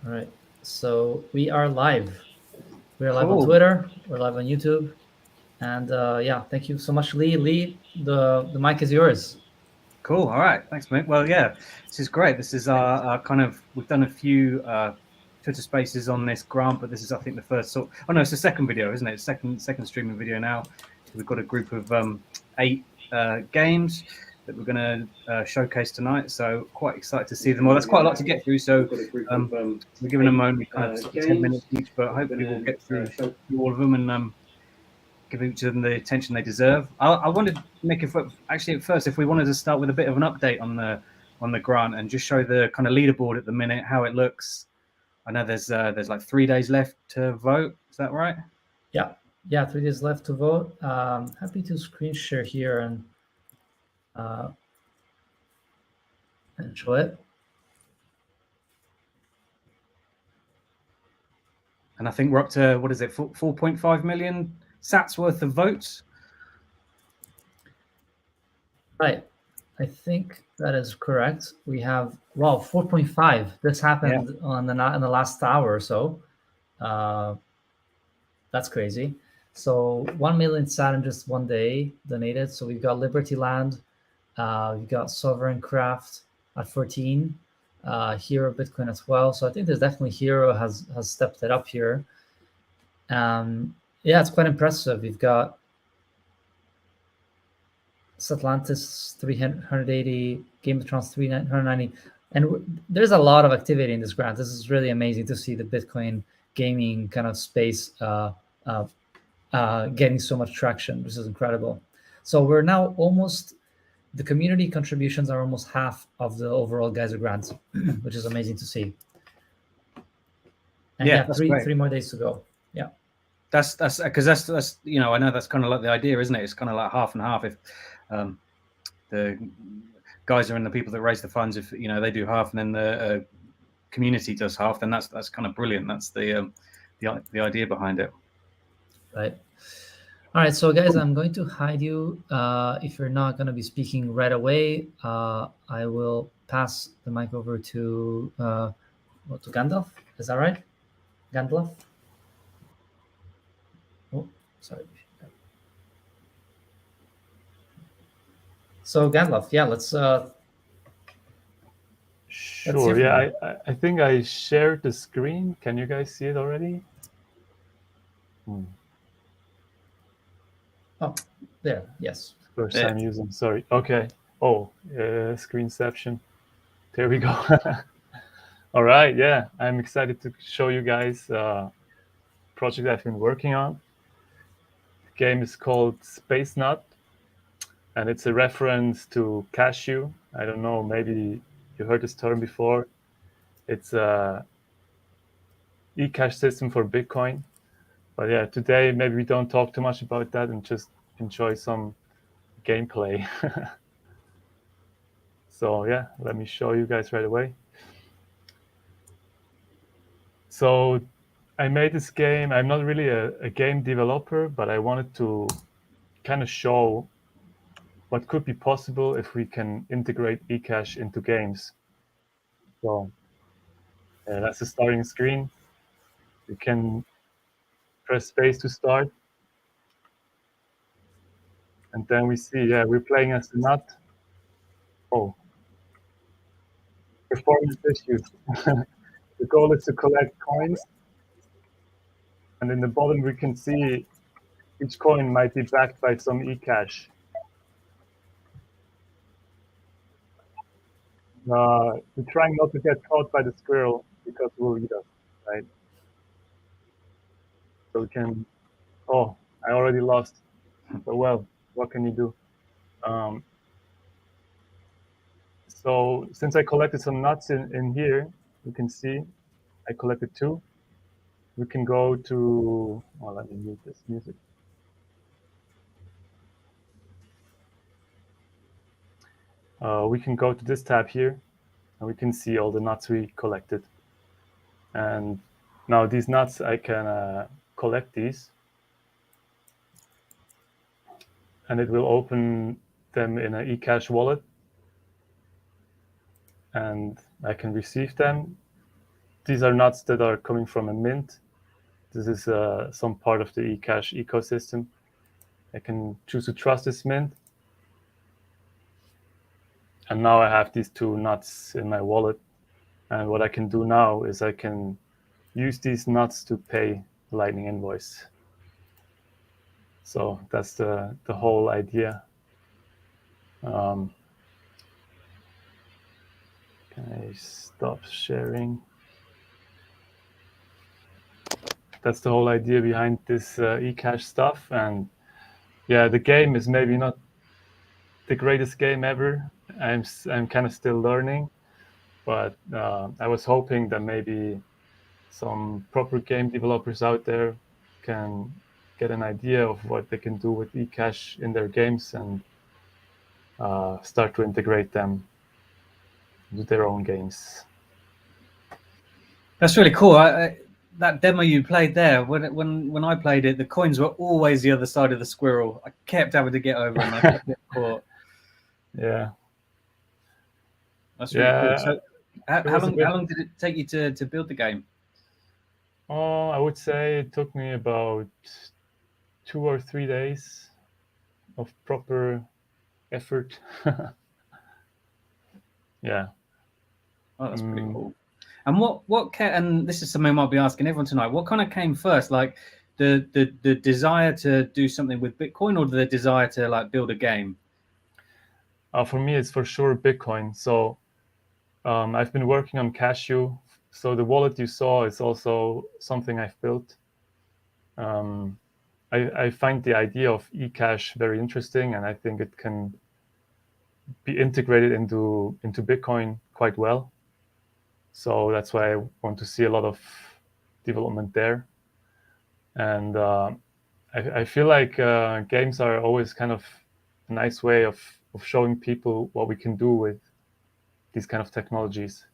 All right. So we are live. We are live on Cool. Twitter. We're live on YouTube. And yeah, thank you so much, Lee. Lee, the mic is yours. Cool. All right. Thanks, mate. Well, yeah, this is great. This is our kind of, we've done a few Twitter spaces on this grant, but this is, I think, the first sort. Oh, no, it's the second video, isn't it? Second streaming video now. So we've got a group of 8 games that we're going to showcase tonight. So quite excited to see them all. That's quite a lot to get through. So we're giving them only kind of sort of 10 minutes each, but hopefully we'll get through all of them and give each of them the attention they deserve. I wanted to make it actually at first if we wanted to start with a bit of an update on the grant and just show the kind of leaderboard at the minute, how it looks. I know there's like 3 days left to vote. Is that right? Yeah. Yeah, 3 days left to vote. Happy to screen share here uh, and show it. And I think we're up to, what is it, 4.5 million sats worth of votes. Right. I think that is correct. We have 4.5. This happened in the last hour or so. That's crazy. So 1 million sat in just one day donated. So we've got Liberty Land, we've got Sovereign Craft at 14, Hero Bitcoin at 12. So I think there's definitely Hero has stepped it up here. Yeah, it's quite impressive. We've got Satlantis 380, Game of Thrones 390, and there's a lot of activity in this grant. This is really amazing to see the Bitcoin gaming kind of space getting so much traction. This is incredible. So we're now almost, the community contributions are almost half of the overall Geyser grants, which is amazing to see. And yeah, that's three great. three more days to go. Yeah. That's because that's I know that's kind of like the idea, isn't it? It's kind of like half and half. If the guys are in the people that raise the funds, if they do half, and then the community does half, then that's kind of brilliant. That's the idea behind it. Right. All right, so guys, I'm going to hide you. If you're not going to be speaking right away, I will pass the mic over to Gandalf. Is that right, Gandalf? Oh, sorry. So Gandalf, yeah, let's Sure. Yeah, I think I shared the screen. Can you guys see it already? Oh, there. Yes. First time using. Sorry. Okay. Oh, screenception. There we go. All right. Yeah, I'm excited to show you guys project I've been working on. The game is called Space Nut, and it's a reference to Cashew. I don't know. Maybe you heard this term before. It's a eCash system for Bitcoin. But yeah, today maybe we don't talk too much about that and just enjoy some gameplay. So yeah, let me show you guys right away. So I made this game. I'm not really a game developer, but I wanted to kind of show what could be possible if we can integrate eCash into games. So that's the starting screen. You can press space to start. And then we see, yeah, we're playing as the nut. Oh, performance issues. The goal is to collect coins. And in the bottom, we can see each coin might be backed by some eCash. We're trying not to get caught by the squirrel because it will eat us, right? So we can, oh, I already lost. So well, what can you do? So since I collected some nuts in here, you can see I collected 2. We can go to, oh, let me mute this music. We can go to this tab here, and we can see all the nuts we collected. And now these nuts, I can collect these, and it will open them in an eCash wallet, and I can receive them. these are nuts that are coming from a mint. This is some part of the eCash ecosystem. I can choose to trust this mint. And now I have these 2 nuts in my wallet. And what I can do now is I can use these nuts to pay the Lightning invoice. So that's the whole idea. Can I stop sharing? That's the whole idea behind this eCash stuff. And yeah, the game is maybe not the greatest game ever. I'm kind of still learning, but I was hoping that maybe some proper game developers out there can get an idea of what they can do with eCash in their games and start to integrate them into their own games. That's really cool. That demo you played there, when I played it, the coins were always the other side of the squirrel. I kept having to get over and I kept getting caught. Yeah. That's really cool. So how was a bit- long did it take you to build the game? I would say it took me about 2 or 3 days of proper effort. Yeah. Oh, that's pretty cool. And and this is something I might be asking everyone tonight. What kind of came first, like the desire to do something with Bitcoin, or the desire to like build a game? For me, it's for sure Bitcoin. So I've been working on Cashew. So the wallet you saw is also something I've built. I find the idea of eCash very interesting, and I think it can be integrated into Bitcoin quite well. So that's why I want to see a lot of development there. And I feel like games are always kind of a nice way of showing people what we can do with these kind of technologies.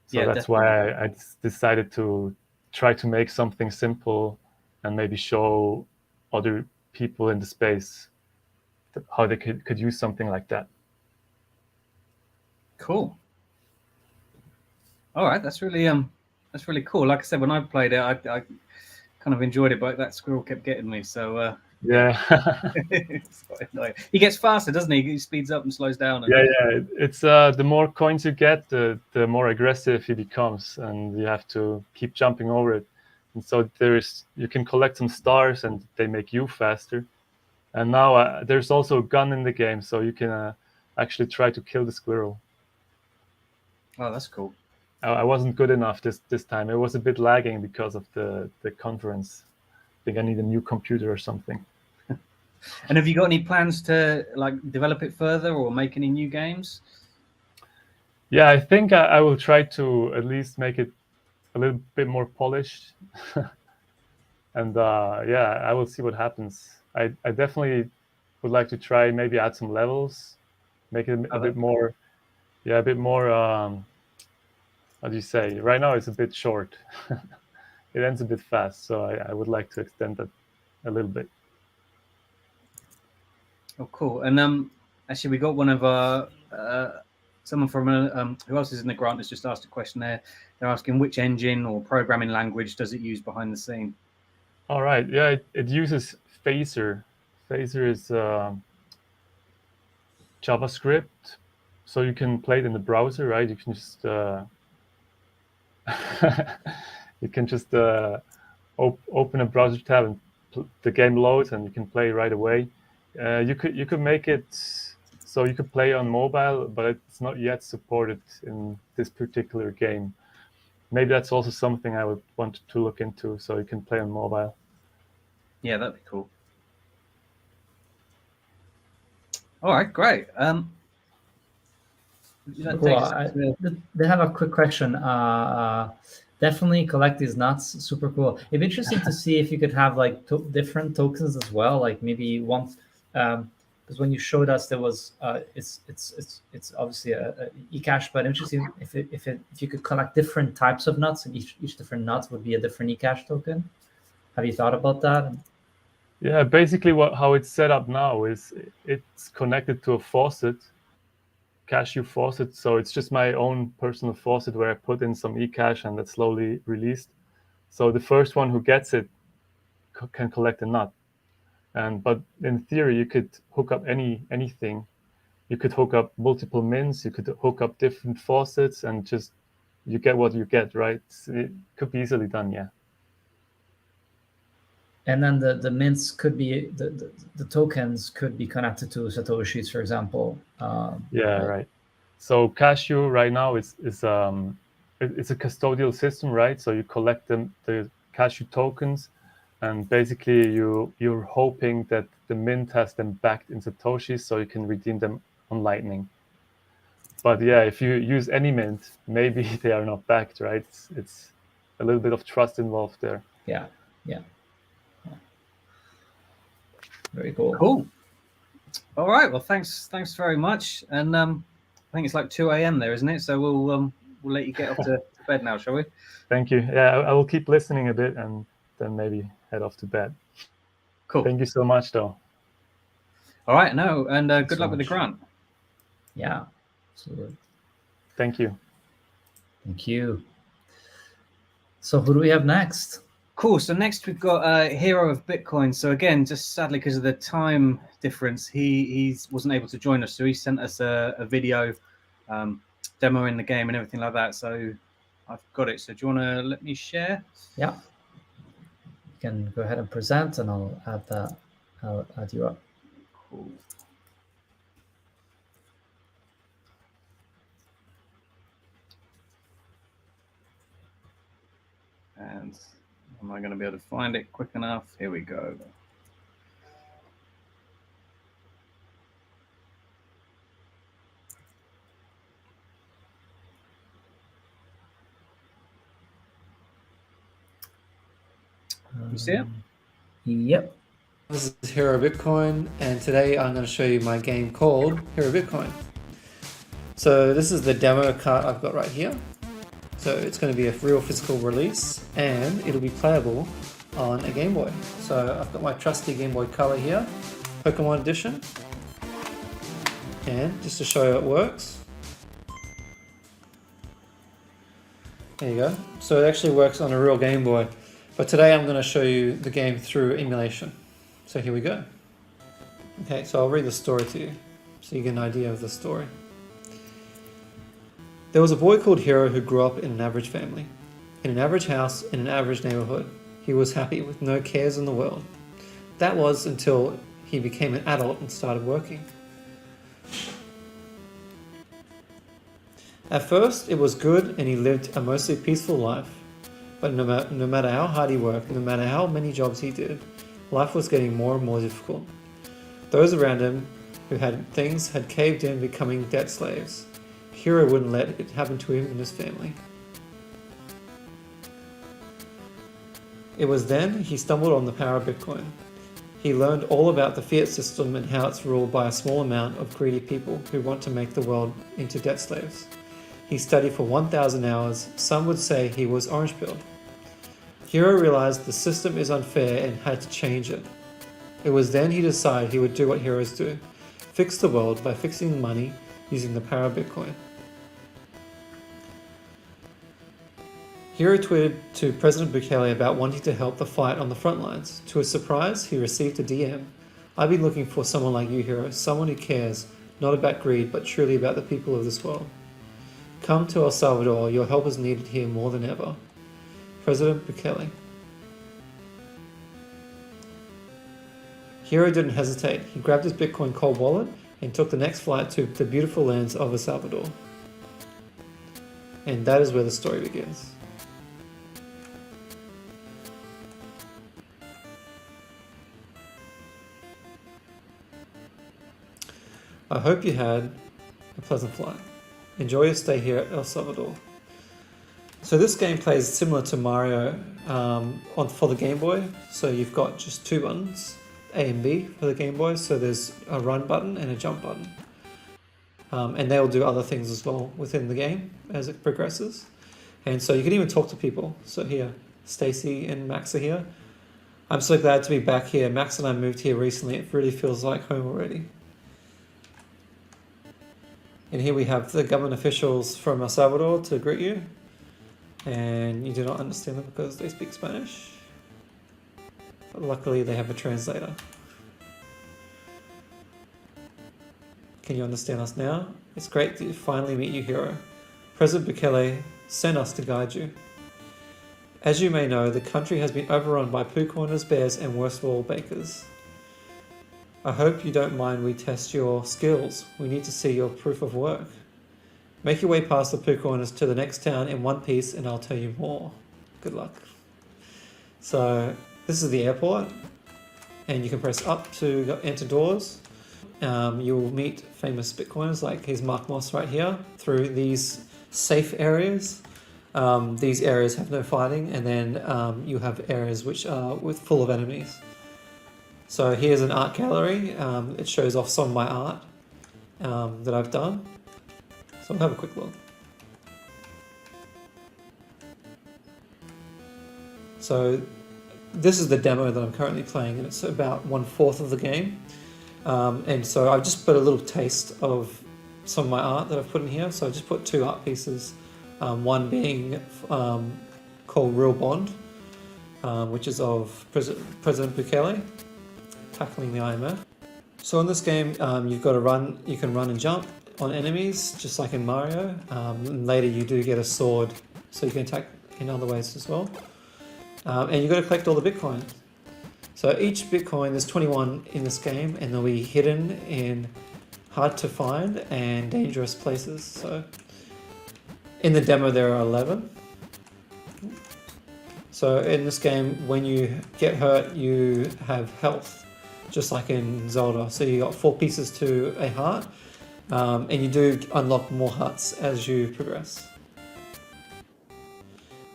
So Yeah, that's why I decided to try to make something simple and maybe show other people in the space how they could use something like that. Cool. All right, that's really cool. Like I said, when I played it, I kind of enjoyed it, but that squirrel kept getting me. So yeah, it's quite annoying. He gets faster, doesn't he? He speeds up and slows down. yeah. It's the more coins you get, the more aggressive he becomes, and you have to keep jumping over it. And so you can collect some stars, and they make you faster. And now there's also a gun in the game, so you can actually try to kill the squirrel. Oh, that's cool. I wasn't good enough this time. It was a bit lagging because of the conference. I think I need a new computer or something. And have you got any plans to like develop it further or make any new games? Yeah, I think I will try to at least make it a little bit more polished. And yeah, I will see what happens. I definitely would like to try maybe add some levels, make it a bit more, yeah, a bit more, how do you say? Right now it's a bit short. It ends a bit fast, so I would like to extend that a little bit. Oh, cool. And actually, we got one of our someone from who else is in the grant has just asked a question there. They're asking which engine or programming language does it use behind the scene? All right. Yeah, it uses Phaser. Phaser is JavaScript, so you can play it in the browser, right? You can just open a browser tab and the game loads, and you can play right away. You could make it so you could play on mobile, but it's not yet supported in this particular game. Maybe that's also something I would want to look into, so you can play on mobile. Yeah, that'd be cool. All right, great. Cool. They have a quick question. Definitely collect these nuts. Super cool. It'd be interesting to see if you could have like different tokens as well. Like maybe one, because when you showed us, there was it's obviously a eCash, but interesting if you could collect different types of nuts, and each different nut would be a different eCash token. Have you thought about that? Yeah, basically how it's set up now is it's connected to a faucet, cashew faucet. So it's just my own personal faucet where I put in some eCash and that's slowly released. So the first one who gets it can collect a nut. But in theory, you could hook up anything. You could hook up multiple mints. You could hook up different faucets, and just you get what you get, right? It could be easily done, yeah. And then the mints could be the tokens could be connected to Satoshis, for example. Yeah, right. So Cashew right now it's a custodial system, right? So you collect the Cashew tokens, and basically you're hoping that the mint has them backed in Satoshis, so you can redeem them on Lightning. But yeah, if you use any mint, maybe they are not backed, right? It's a little bit of trust involved there. Yeah. Very cool. Cool. All right. Well, thanks very much. And I think it's like 2 a.m. there, isn't it? So we'll let you get off to bed now, shall we? Thank you. Yeah, I will keep listening a bit and then maybe head off to bed. Cool. Thank you so much, though. All right. No, and good luck with the grant. Yeah, absolutely. Thank you. Thank you. So who do we have next? Cool. So next we've got Hero of Bitcoin. So again, just sadly because of the time difference, he wasn't able to join us. So he sent us a video demoing the game and everything like that. So I've got it. So do you want to let me share? Yeah. You can go ahead and present, and I'll add that. I'll add you up. Cool. And am I going to be able to find it quick enough? Here we go. You see it? Yep. This is Hero Bitcoin, and today I'm going to show you my game called Hero Bitcoin. So this is the demo card I've got right here. So it's going to be a real physical release, and it'll be playable on a Game Boy. So I've got my trusty Game Boy Color here, Pokemon Edition, and just to show you how it works. There you go. So it actually works on a real Game Boy, but today I'm going to show you the game through emulation. So here we go. Okay, so I'll read the story to you so you get an idea of the story. There was a boy called Hero who grew up in an average family, in an average house, in an average neighborhood. He was happy with no cares in the world. That was until he became an adult and started working. At first, it was good and he lived a mostly peaceful life. But no matter how hard he worked, no matter how many jobs he did, life was getting more and more difficult. Those around him who had things had caved in, becoming debt slaves. Hero wouldn't let it happen to him and his family. It was then he stumbled on the power of Bitcoin. He learned all about the fiat system and how it's ruled by a small amount of greedy people who want to make the world into debt slaves. He studied for 1,000 hours. Some would say he was orange-pilled. Hero realized the system is unfair and had to change it. It was then he decided he would do what heroes do, fix the world by fixing money using the power of Bitcoin. Hero tweeted to President Bukele about wanting to help the fight on the front lines. To his surprise, he received a DM. I've been looking for someone like you, Hero, someone who cares, not about greed, but truly about the people of this world. Come to El Salvador, your help is needed here more than ever. President Bukele. Hero didn't hesitate. He grabbed his Bitcoin cold wallet and took the next flight to the beautiful lands of El Salvador. And that is where the story begins. I hope you had a pleasant flight. Enjoy your stay here at El Salvador. So this game plays similar to Mario for the Game Boy. So you've got just two buttons, A and B for the Game Boy. So there's a run button and a jump button. And they'll do other things as well within the game as it progresses. And so you can even talk to people. So here, Stacy and Max are here. I'm so glad to be back here. Max and I moved here recently. It really feels like home already. And here we have the government officials from El Salvador to greet you. And you do not understand them because they speak Spanish. But luckily they have a translator. Can you understand us now? It's great to finally meet you, hero. President Bukele sent us to guide you. As you may know, the country has been overrun by poo corners, bears, and worst of all, bakers. I hope you don't mind we test your skills. We need to see your proof of work. Make your way past the poo corners to the next town in one piece and I'll tell you more. Good luck. So this is the airport and you can press up to enter doors. You'll meet famous Bitcoiners like here's Mark Moss right here through these safe areas. These areas have no fighting, and then you have areas which are full of enemies. So here's an art gallery. It shows off some of my art that I've done. So we'll have a quick look. So this is the demo that I'm currently playing, and it's about 1/4 of the game. And so I've just put a little taste of some of my art that I've put in here. So I just put 2 art pieces, one being called Real Bond, which is of President Bukele tackling the IMF. So in this game, you've got to run. You can run and jump on enemies, just like in Mario. Later, you do get a sword, so you can attack in other ways as well. And you've got to collect all the Bitcoin. So each Bitcoin, there's 21 in this game, and they'll be hidden in hard to find and dangerous places. So in the demo, there are 11. So in this game, when you get hurt, you have health, just like in Zelda. So you got 4 pieces to a heart, and you do unlock more hearts as you progress.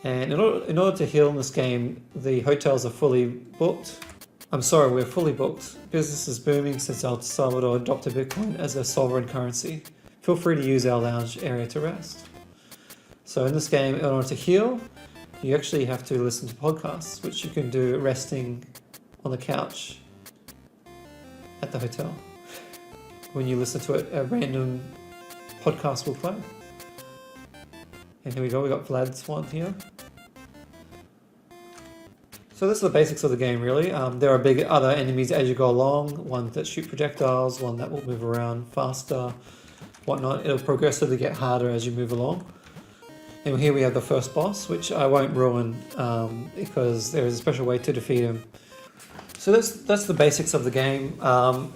And in order to heal in this game, the hotels are fully booked. I'm sorry, we're fully booked. Business is booming since El Salvador adopted Bitcoin as a sovereign currency. Feel free to use our lounge area to rest. So in this game, in order to heal, you actually have to listen to podcasts, which you can do resting on the couch at the hotel. When you listen to it, a random podcast will play. And here we go, we got Vlad Swan here. So this is the basics of the game, really. There are big other enemies as you go along, one that shoot projectiles, one that will move around faster, whatnot. It'll progressively get harder as you move along. And here we have the first boss, which I won't ruin because there is a special way to defeat him. So that's the basics of the game.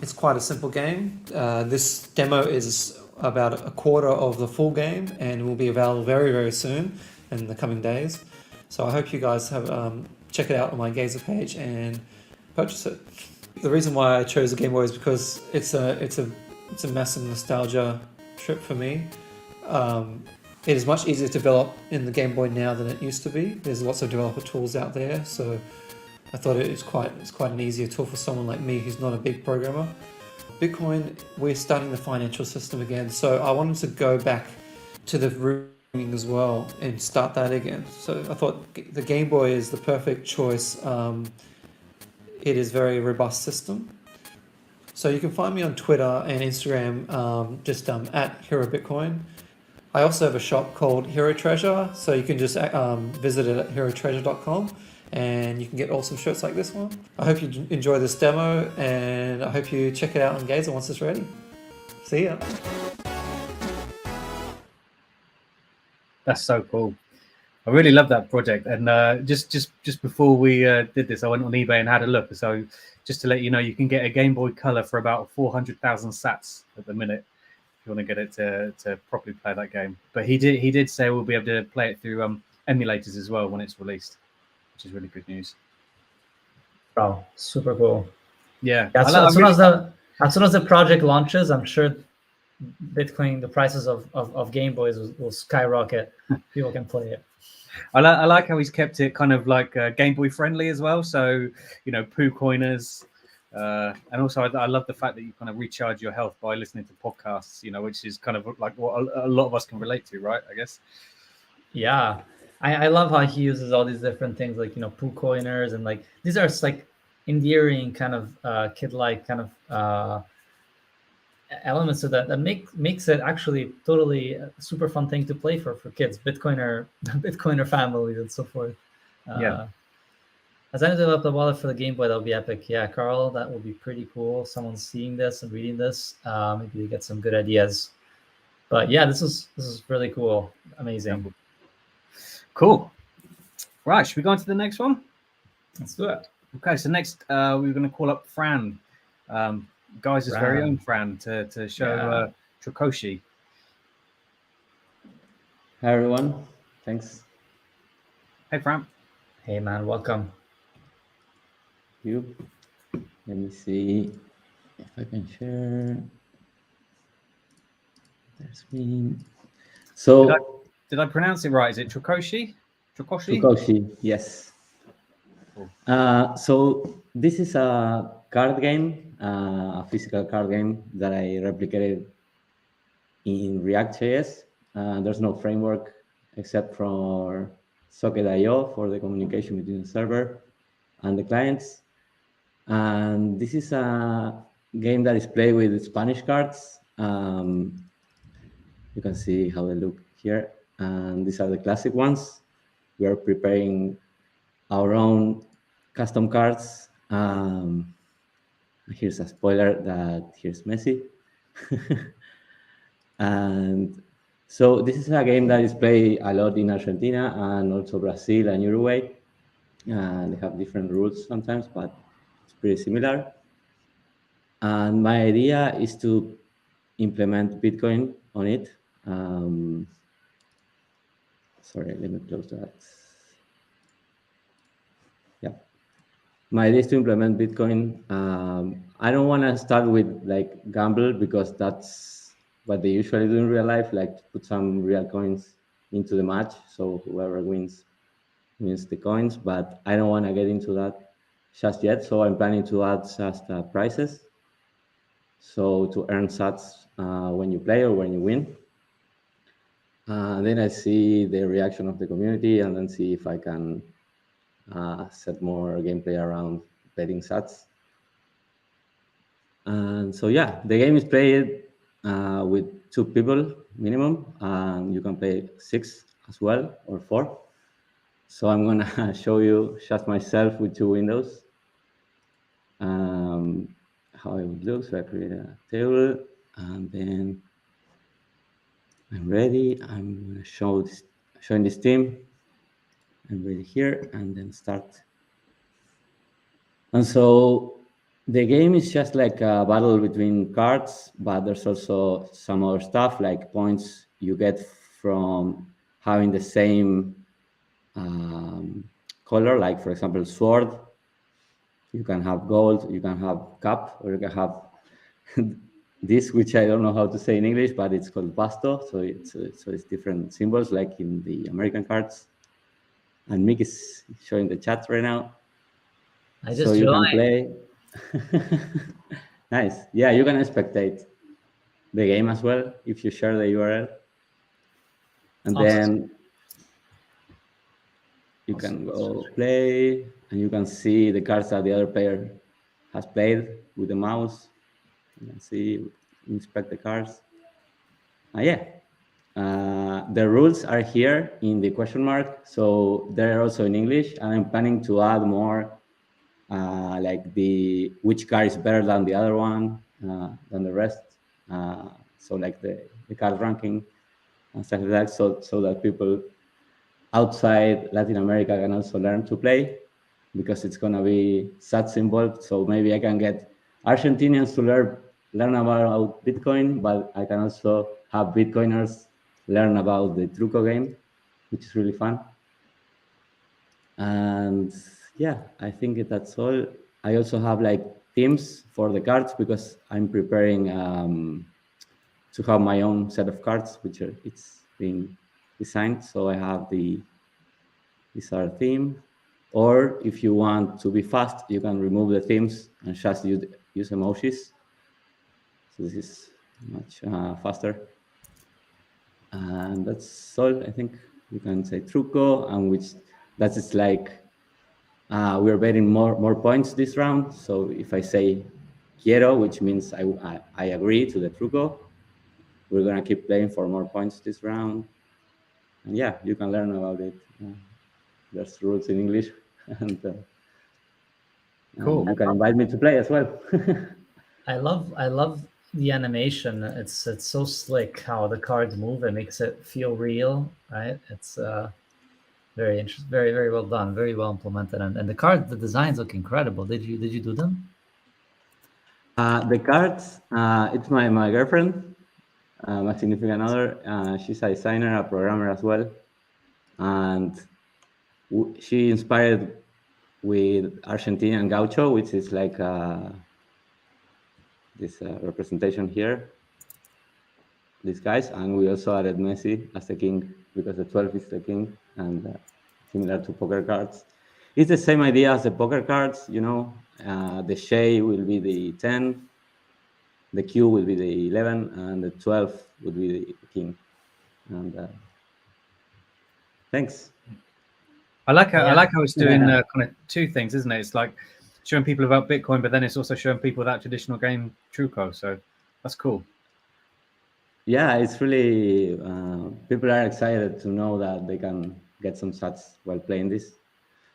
It's quite a simple game. This demo is about 1/4 of the full game and will be available very, very soon in the coming days. So I hope you guys have check it out on my Gazer page and purchase it. The reason why I chose the Game Boy is because it's a massive nostalgia trip for me. It is much easier to develop in the Game Boy now than it used to be. There's lots of developer tools out there, so I thought it's quite an easier tool for someone like me who's not a big programmer. Bitcoin, we're starting the financial system again, so I wanted to go back to the root as well and start that again. So I thought the Game Boy is the perfect choice. It is a very robust system. So you can find me on Twitter and Instagram, just at Hero Bitcoin. I also have a shop called Hero Treasure, so you can just visit it at herotreasure.com and you can get awesome shirts like this one. I hope you enjoy this demo and I hope you check it out on Gazer once it's ready. See ya. That's so cool. I really love that project. And just before we did this, I went on eBay and had a look. So just to let you know, you can get a Game Boy Color for about 400,000 sats at the minute if you want to get it to properly play that game. But he did say we'll be able to play it through emulators as well when it's released, which is really good news. Oh, super cool. Yeah. As soon as the project launches, I'm sure Bitcoin, the prices of Game Boys will skyrocket. People can play it. I like how he's kept it kind of like Game Boy friendly as well. So, poo coiners. And also I love the fact that you kind of recharge your health by listening to podcasts, which is kind of like what a lot of us can relate to, right? I guess. Yeah. I love how he uses all these different things like, poo coiners and like, these are like endearing kind of kid-like kind of elements of that makes it actually totally a super fun thing to play for kids, Bitcoiner families and so forth. Yeah. As I develop the wallet for the Game Boy, that'll be epic. Yeah, Carl, that will be pretty cool. Someone seeing this and reading this, maybe they get some good ideas. But yeah, this is really cool. Amazing. Cool. Right, should we go on to the next one? Let's do it. Okay, so next we're going to call up Fran, guys' very Fran. own Fran, to show Trokoshi. Hi everyone, thanks. Hey, Fran. Hey man, welcome. You. Let me see if I can share. There's me. So Did I pronounce it right? Is it Trokoshi? Trokoshi? Trokoshi, yes. Cool. So this is a card game, a physical card game that I replicated in React.js. There's no framework except for Socket.io for the communication between the server and the clients. And this is a game that is played with Spanish cards. You can see how they look here. And these are the classic ones. We are preparing our own custom cards. Here's a spoiler that here's Messi. And so this is a game that is played a lot in Argentina and also Brazil and Uruguay. They have different rules sometimes, but it's pretty similar. And my idea is to implement Bitcoin on it. Sorry, let me close that. Yeah. My idea is to implement Bitcoin. I don't want to start with like gamble because that's what they usually do in real life, like put some real coins into the match. So whoever wins the coins, but I don't want to get into that just yet. So I'm planning to add just prizes. So to earn sats when you play or when you win. Then I see the reaction of the community and then see if I can set more gameplay around betting sats. And so yeah, the game is played with 2 people minimum, and you can play 6 as well or 4. So I'm gonna show you just myself with 2 windows. How it would look. So I create a table and then I'm ready. I'm gonna showing this team. I'm ready here and then start. And so the game is just like a battle between cards, but there's also some other stuff like points you get from having the same color, like for example, sword. You can have gold, you can have cup, or you can have this, which I don't know how to say in English, but it's called basto. So it's different symbols like in the American cards. And Mick is showing the chat right now. I just so you joined. can play. Nice. Yeah, you can spectate the game as well if you share the URL. And Awesome. then you can go play and you can see the cards that the other player has played with the mouse. You can see, inspect the cards. Yeah. The rules are here in the question mark. So they're also in English. And I'm planning to add more like which card is better than the other one, than the rest. So like the card ranking and stuff like that. So that people outside Latin America can also learn to play, because it's gonna be sats involved. So maybe I can get Argentinians to learn about Bitcoin, but I can also have Bitcoiners learn about the Truco game, which is really fun. And yeah, I think that's all. I also have like themes for the cards because I'm preparing to have my own set of cards, it's being designed. So I have these are theme. Or if you want to be fast, you can remove the themes and just use emojis. So this is much faster. And that's all. I think you can say Truco, and that is like we're betting more points this round. So if I say quiero, which means I agree to the truco. We're gonna keep playing for more points this round. And yeah, you can learn about it. There's rules in English, and Cool. you can invite me to play as well. I love the animation. It's so slick how the cards move. It makes it feel real, right? It's very interesting, very well done, very well implemented, and the designs look incredible. Did you do them? The cards, it's my girlfriend, my significant other. She's a designer, a programmer as well, and she inspired with Argentinian gaucho, which is like this representation here. These guys, and we also added Messi as the king because the 12 is the king, and similar to poker cards. It's the same idea as the poker cards, you know. The Shay will be the 10, the Q will be the 11, and the 12 would be the king. And thanks. I like how it's doing Yeah. kind of two things, isn't it? It's like showing people about Bitcoin, but then it's also showing people that traditional game Truco. So that's cool. Yeah, it's really people are excited to know that they can get some sats while playing this.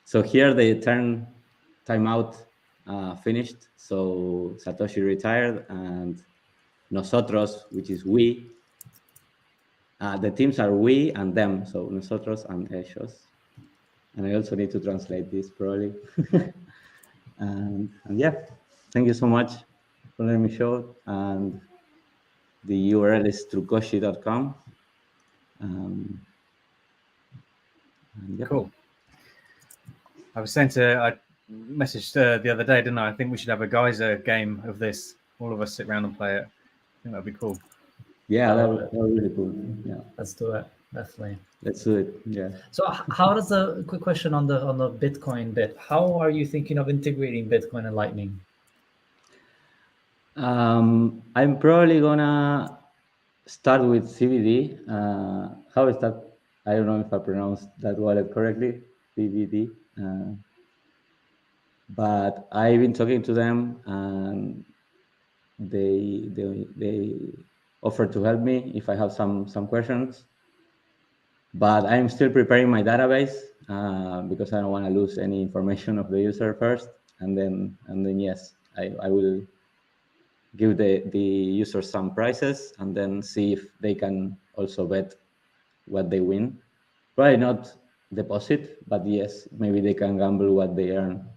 So here the timeout finished. So Satoshi retired, and nosotros, which is we. The teams are we and them. So nosotros and ellos. And I also need to translate this probably. and yeah, thank you so much for letting me show it. And the URL is trukoshi.com. Yeah. Cool. I messaged the other day, didn't I? I think we should have a Geyser game of this. All of us sit around and play it. I think that'd be cool. Yeah, that was really cool. Yeah, Let's do it. Definitely. let's do it. Yeah. So how does the quick question on the Bitcoin bit? How are you thinking of integrating Bitcoin and Lightning? I'm probably gonna start with CBD. How is that? I don't know if I pronounced that wallet correctly, CBD. But I've been talking to them, and they offered to help me if I have some questions. But I'm still preparing my database because I don't want to lose any information of the user first, and then yes, I will give the user some prices and then see if they can also bet what they win. Probably not deposit, but yes, maybe they can gamble what they earn,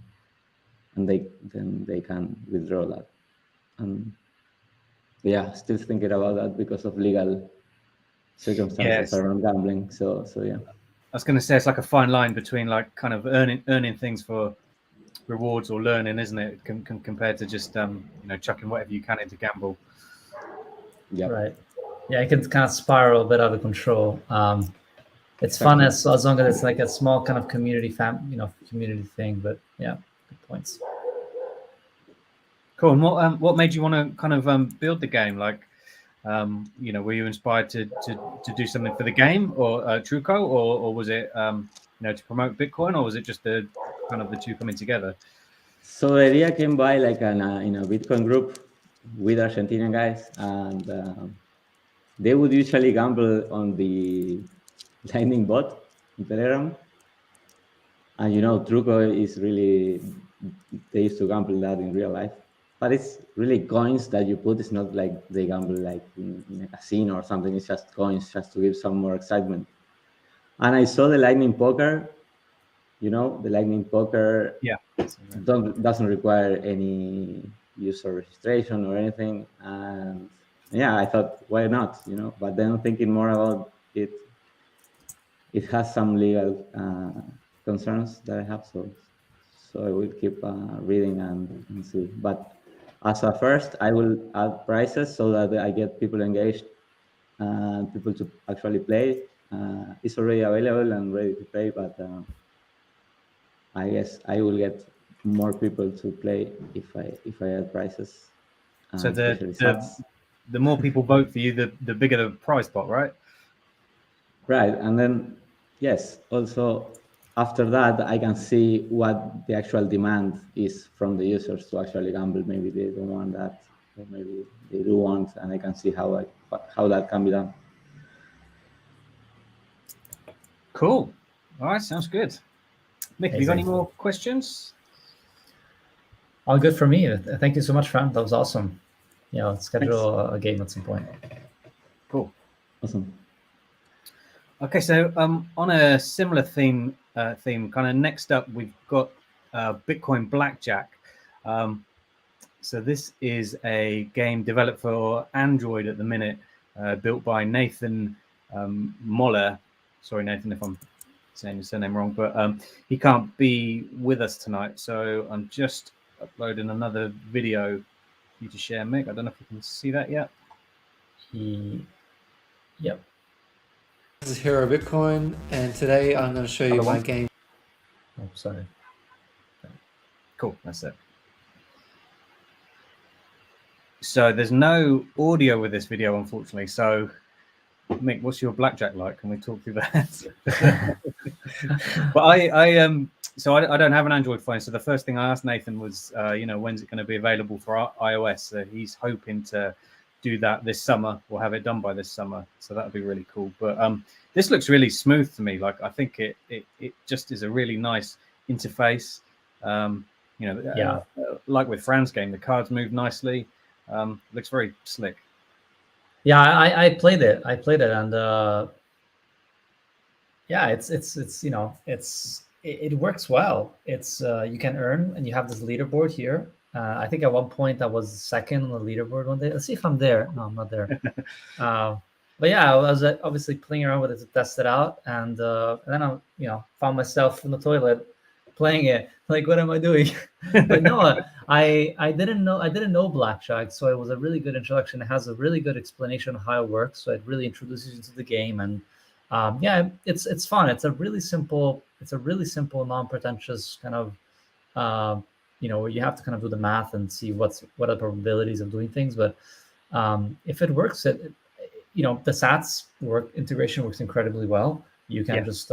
and then they can withdraw that. And yeah, still thinking about that because of legal circumstances around gambling. So yeah. I was going to say it's like a fine line between like kind of earning things for rewards or learning, isn't it? Compared to just chucking whatever you can into gamble. Yeah. Right. Yeah, it can kind of spiral a bit out of control. It's fun as long as it's like a small kind of community community thing. But yeah, good points. Cool. And what made you want to kind of build the game? Like, were you inspired to do something for the game or Truco, or was it to promote Bitcoin, or was it just the kind of the two coming together? So the idea came by like in a Bitcoin group with Argentinian guys, and they would usually gamble on the Lightning bot in Telegram. And Truco is really, they used to gamble that in real life. But it's really coins that you put. It's not like they gamble like in a casino or something. It's just coins, just to give some more excitement. And I saw the Lightning Poker. The Lightning Poker doesn't require any user registration or anything. And yeah, I thought, why not? But then thinking more about it, it has some legal concerns that I have. So I will keep reading and see. But as a first, I will add prices so that I get people engaged and people to actually play. It's already available and ready to play, but I guess I will get more people to play if I add prices. So the more people vote for you, the bigger the prize pot, right? Right, and then yes, also after that, I can see what the actual demand is from the users to actually gamble. Maybe they don't want that, or maybe they do want, and I can see how that can be done. Cool. All right, sounds good. Mick, have you got any Amazing. more questions? All good for me. Thank you so much, Fran. That was awesome. Yeah, let's schedule a game at some point. Cool. Awesome. Okay, so on a similar theme, kind of next up, we've got Bitcoin Blackjack. So this is a game developed for Android at the minute, built by Nathan Moller. Sorry, Nathan, if I'm saying your surname wrong, but he can't be with us tonight. So I'm just uploading another video for you to share, Mick. I don't know if you can see that yet. Yep. This is Hero Bitcoin, and today I'm going to show you Other my one? game. Oh, sorry. Cool, that's it. So there's no audio with this video, unfortunately. So, Mick, what's your blackjack like? Can we talk through that? But I don't have an Android phone. So the first thing I asked Nathan was, when's it going to be available for iOS? So he's hoping to do that this summer, or have it done by this summer. So that would be really cool. But this looks really smooth to me. Like, I think it just is a really nice interface. Like with Fran's game, the cards move nicely. Looks very slick. Yeah, I played it. And yeah, it works well. It's you can earn, and you have this leaderboard here. I think at one point I was second on the leaderboard one day. Let's see if I'm there. No, I'm not there. But yeah, I was obviously playing around with it to test it out, and then I found myself in the toilet playing it. Like, what am I doing? But no, I didn't know blackjack, so it was a really good introduction. It has a really good explanation of how it works, so it really introduces you to the game, and it's fun. It's a really simple, non-pretentious kind of where you have to kind of do the math and see what are the probabilities of doing things. But if it works, the Sats integration works incredibly well. You can just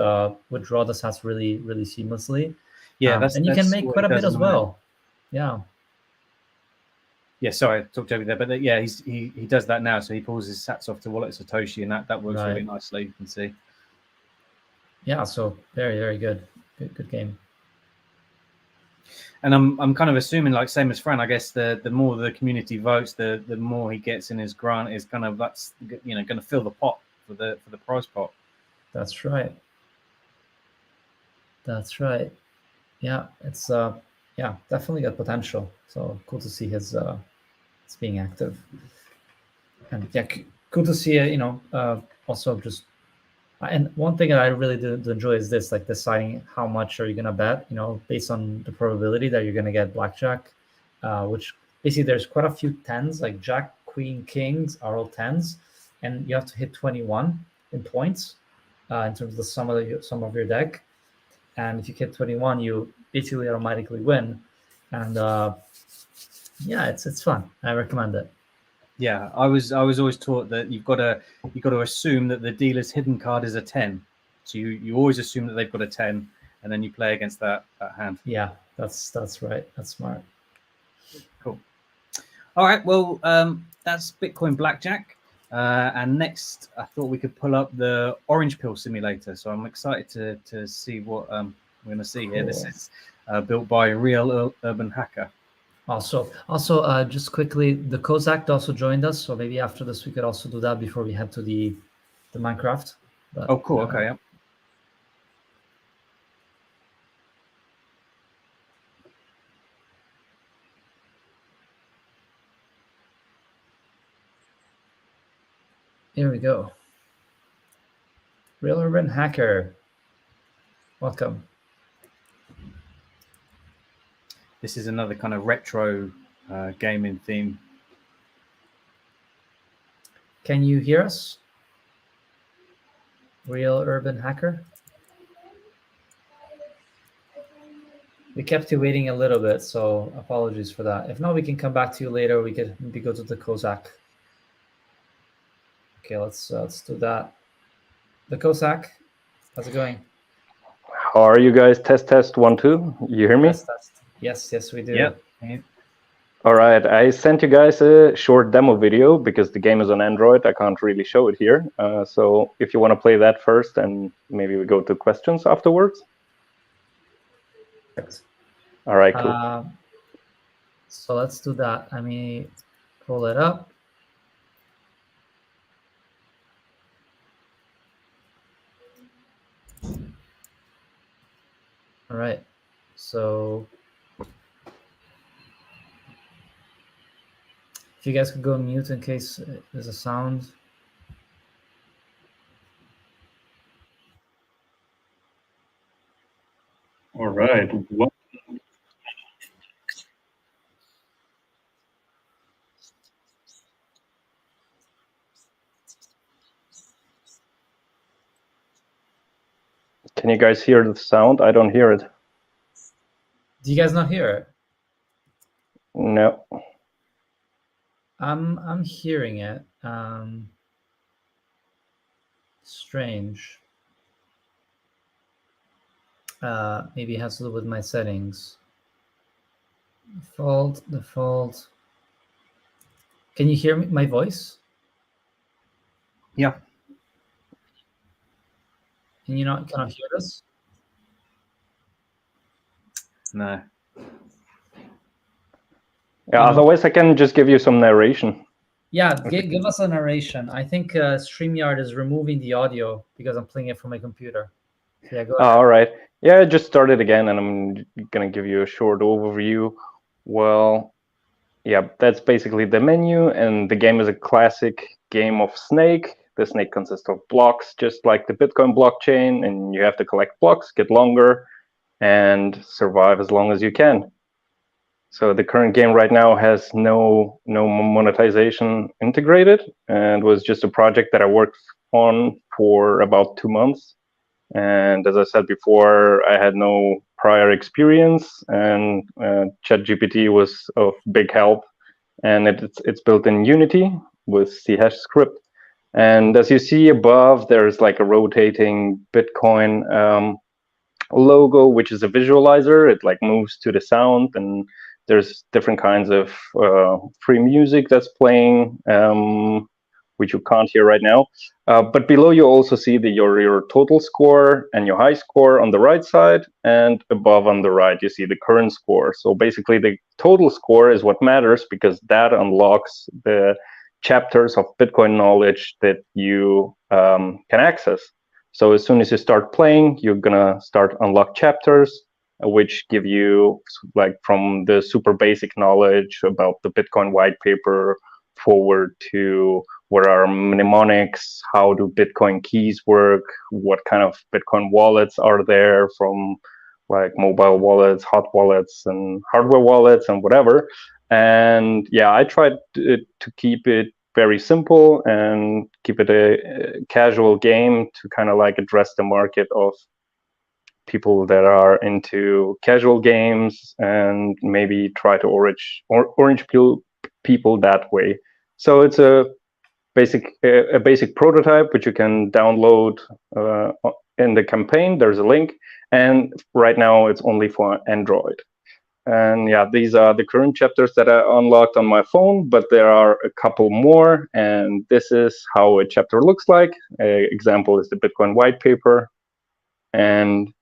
withdraw the Sats really, really seamlessly. Yeah, and you can make quite a bit as well. Yeah. Yeah, sorry, I talked over there, but he does that now. So he pulls his Sats off to Wallet Satoshi, and that works really nicely. You can see. Yeah, so very, very good game. And I'm kind of assuming, like same as Fran, I guess the more the community votes, the more he gets in his grant is kind of that's going to fill the pot for the prize pot. That's right. Yeah, it's definitely got potential. So cool to see his it's being active, and cool to see also just. And one thing that I really do enjoy is this, like deciding how much are you gonna bet, based on the probability that you're gonna get blackjack, which basically there's quite a few tens, like Jack, Queen, Kings are all tens, and you have to hit 21 in points in terms of the sum of your deck. And if you hit 21, you basically automatically win. And it's fun. I recommend it. Yeah, I was always taught that you've got to assume that the dealer's hidden card is a 10. So you always assume that they've got a 10, and then you play against that hand. Yeah, that's right. That's smart. Cool. All right, well, that's Bitcoin Blackjack. And next, I thought we could pull up the Orange Pill Simulator. So I'm excited to see what we're going to see here. Cool. This is built by Real Urban Hacker. Also, just quickly, the Kozak also joined us. So maybe after this, we could also do that before we head to the Minecraft. But, oh, cool. Okay. Yeah. Here we go. Real Urban Hacker. Welcome. This is another kind of retro gaming theme. Can you hear us? Real Urban Hacker? We kept you waiting a little bit, so apologies for that. If not, we can come back to you later. We could maybe go to the Kozak. Okay, let's do that. The Kozak, how's it going? How are you guys? Test 1 2. You hear me? Test. Yes, we do. Yep. All right. I sent you guys a short demo video because the game is on Android. I can't really show it here. So if you want to play that first, and maybe we go to questions afterwards. All right. Cool. So let's do that. Let me pull it up. All right. So if you guys could go mute in case there's a sound. All right. What? Can you guys hear the sound? I don't hear it. Do you guys not hear it? No. I'm hearing it. Strange. Maybe it has to do with my settings. Default. Can you hear my voice? Yeah. Can you cannot hear this? No. Yeah. Otherwise, I can just give you some narration. Yeah, give us a narration. I think StreamYard is removing the audio because I'm playing it from my computer. Yeah, go ahead. All right. Yeah, I just started again, and I'm gonna give you a short overview. Well, yeah, that's basically the menu, and the game is a classic game of Snake. The Snake consists of blocks, just like the Bitcoin blockchain, and you have to collect blocks, get longer, and survive as long as you can. So the current game right now has no monetization integrated, and was just a project that I worked on for about 2 months. And as I said before, I had no prior experience, and ChatGPT was of big help. And it's built in Unity with CHash script. And as you see above, there's like a rotating Bitcoin logo, which is a visualizer. It like moves to the sound, and there's different kinds of free music that's playing, which you can't hear right now. But below you also see your total score and your high score on the right side, and above on the right you see the current score. So basically the total score is what matters, because that unlocks the chapters of Bitcoin knowledge that you can access. So as soon as you start playing, you're gonna start unlock chapters, which give you like from the super basic knowledge about the Bitcoin white paper forward to what are mnemonics, how do Bitcoin keys work, what kind of Bitcoin wallets are there, from like mobile wallets, hot wallets, and hardware wallets, and whatever. And yeah, I tried to keep it very simple and keep it a casual game to kind of like address the market of people that are into casual games, and maybe try to orange pill people that way. So it's a basic prototype which you can download in the campaign. There's a link, and right now it's only for Android. And yeah, these are the current chapters that I unlocked on my phone, but there are a couple more, and this is how a chapter looks like. An example is the Bitcoin white paper, and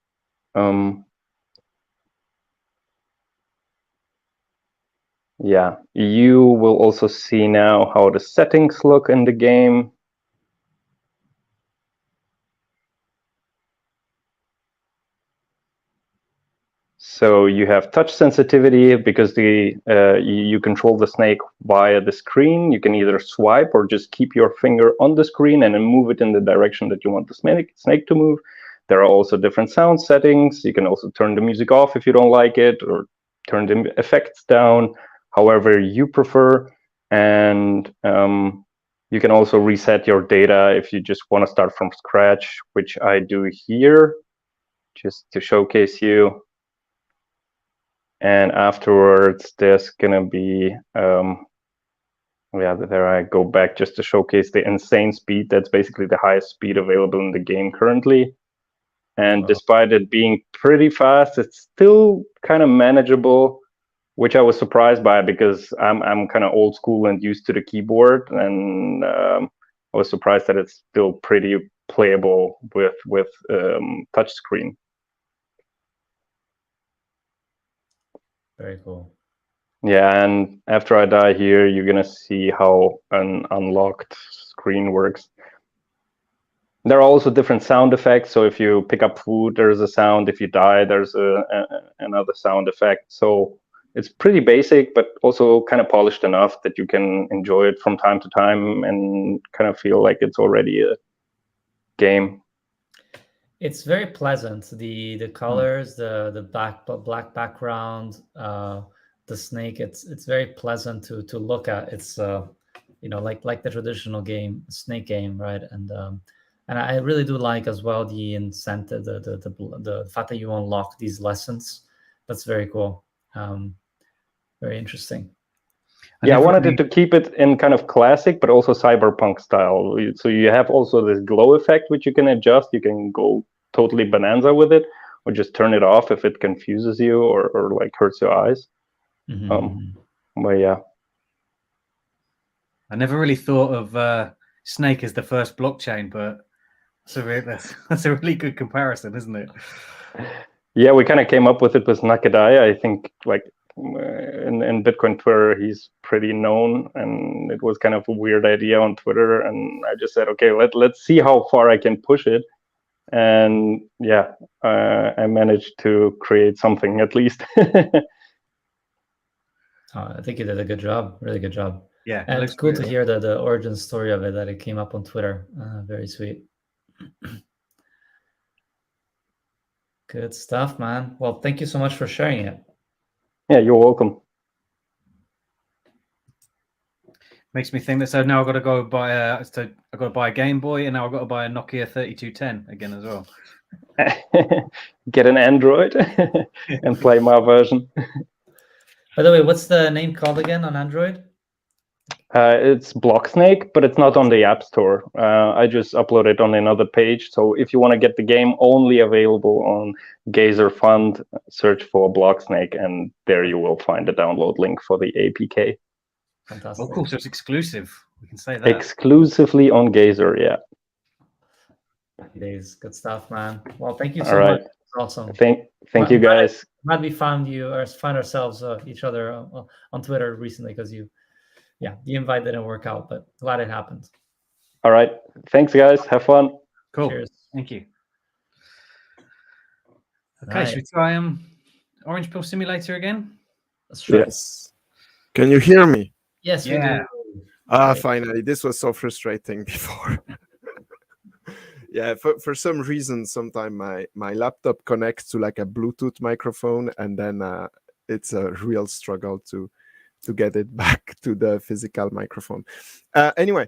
yeah, you will also see now how the settings look in the game. So you have touch sensitivity because you control the snake via the screen. You can either swipe or just keep your finger on the screen and then move it in the direction that you want the snake to move. There are also different sound settings. You can also turn the music off if you don't like it, or turn the effects down, however you prefer. And you can also reset your data if you just want to start from scratch, which I do here, just to showcase you. And afterwards, there's gonna be, yeah, there I go back just to showcase the insane speed. That's basically the highest speed available in the game currently. And Wow. despite it being pretty fast, it's still kind of manageable, which I was surprised by because I'm kind of old school and used to the keyboard, and I was surprised that it's still pretty playable with touchscreen. Very cool. Yeah, and after I die here, you're gonna see how an unlocked screen works. There are also different sound effects. So if you pick up food, there's a sound. If you die, there's another sound effect. So it's pretty basic, but also kind of polished enough that you can enjoy it from time to time and kind of feel like it's already a game. It's very pleasant. The colors, the black background, the snake. It's very pleasant to look at. It's like the traditional snake game, right? And I really do like as well the incentive, the fact that you unlock these lessons. That's very cool. Very interesting. Yeah, I wanted it to keep it in kind of classic, but also cyberpunk style. So you have also this glow effect, which you can adjust. You can go totally bonanza with it, or just turn it off if it confuses you or like hurts your eyes. But yeah, I never really thought of Snake as the first blockchain, but that's a really good comparison, isn't it? Yeah, we kind of came up with it with Nakadai. I think like in Bitcoin Twitter, he's pretty known, and it was kind of a weird idea on Twitter. And I just said, okay, let's see how far I can push it. And yeah, I managed to create something at least. I think you did a good job, really good job. Yeah, and it's cool to hear the origin story of it, that it came up on Twitter. Very sweet. Good stuff, man. Well, thank you so much for sharing it. Yeah, you're welcome. Makes me think that so now I've got to go buy I've got to buy a Game Boy, and now I've got to buy a Nokia 3210 again as well. Get an Android and play my version. By the way, what's the name called again on Android? It's Blocksnake, but it's not on the App Store. I just upload it on another page. So if you want to get the game only available on Gazer Fund, search for Blocksnake, and there you will find the download link for the APK. Fantastic. Oh, cool. So it's exclusive. We can say that. Exclusively on Gazer, yeah. Days. Good stuff, man. Well, thank you so All right. much. It's awesome. Thank you, guys. Glad we found you or find ourselves each other on Twitter recently, because the invite didn't work out, but glad it happened. All right. Thanks, guys. Have fun. Cool. Cheers. Thank you. Okay, Right. should we try Orange Pill Simulator again? Let's try. Yes. Can you hear me? Yes, we Yeah. do. Right. Finally. This was so frustrating before. Yeah, for some reason, sometimes my laptop connects to like a Bluetooth microphone, and then it's a real struggle to get it back to the physical microphone. Anyway,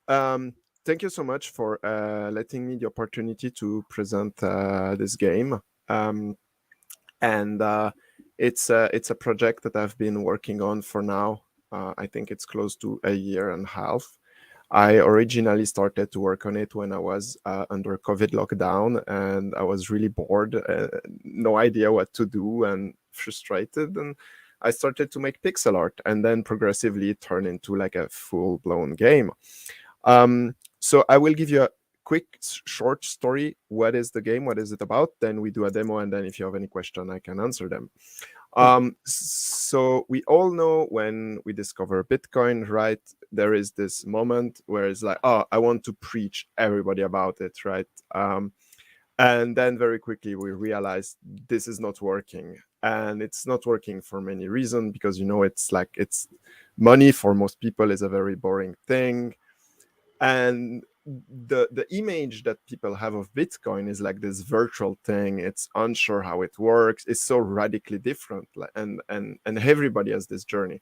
thank you so much for letting me the opportunity to present this game. It's a project that I've been working on for now. I think it's close to a year and a half. I originally started to work on it when I was under COVID lockdown, and I was really bored, no idea what to do, and frustrated. And I started to make pixel art, and then progressively it turned into like a full-blown game. So I will give you a quick, short story. What is the game? What is it about? Then we do a demo, and then if you have any question, I can answer them. So we all know when we discover Bitcoin, right? There is this moment where it's like, oh, I want to preach everybody about it, right? And then very quickly we realize this is not working. And it's not working for many reasons, because, it's money for most people is a very boring thing. And the image that people have of Bitcoin is like this virtual thing. It's unsure how it works. It's so radically different, and everybody has this journey.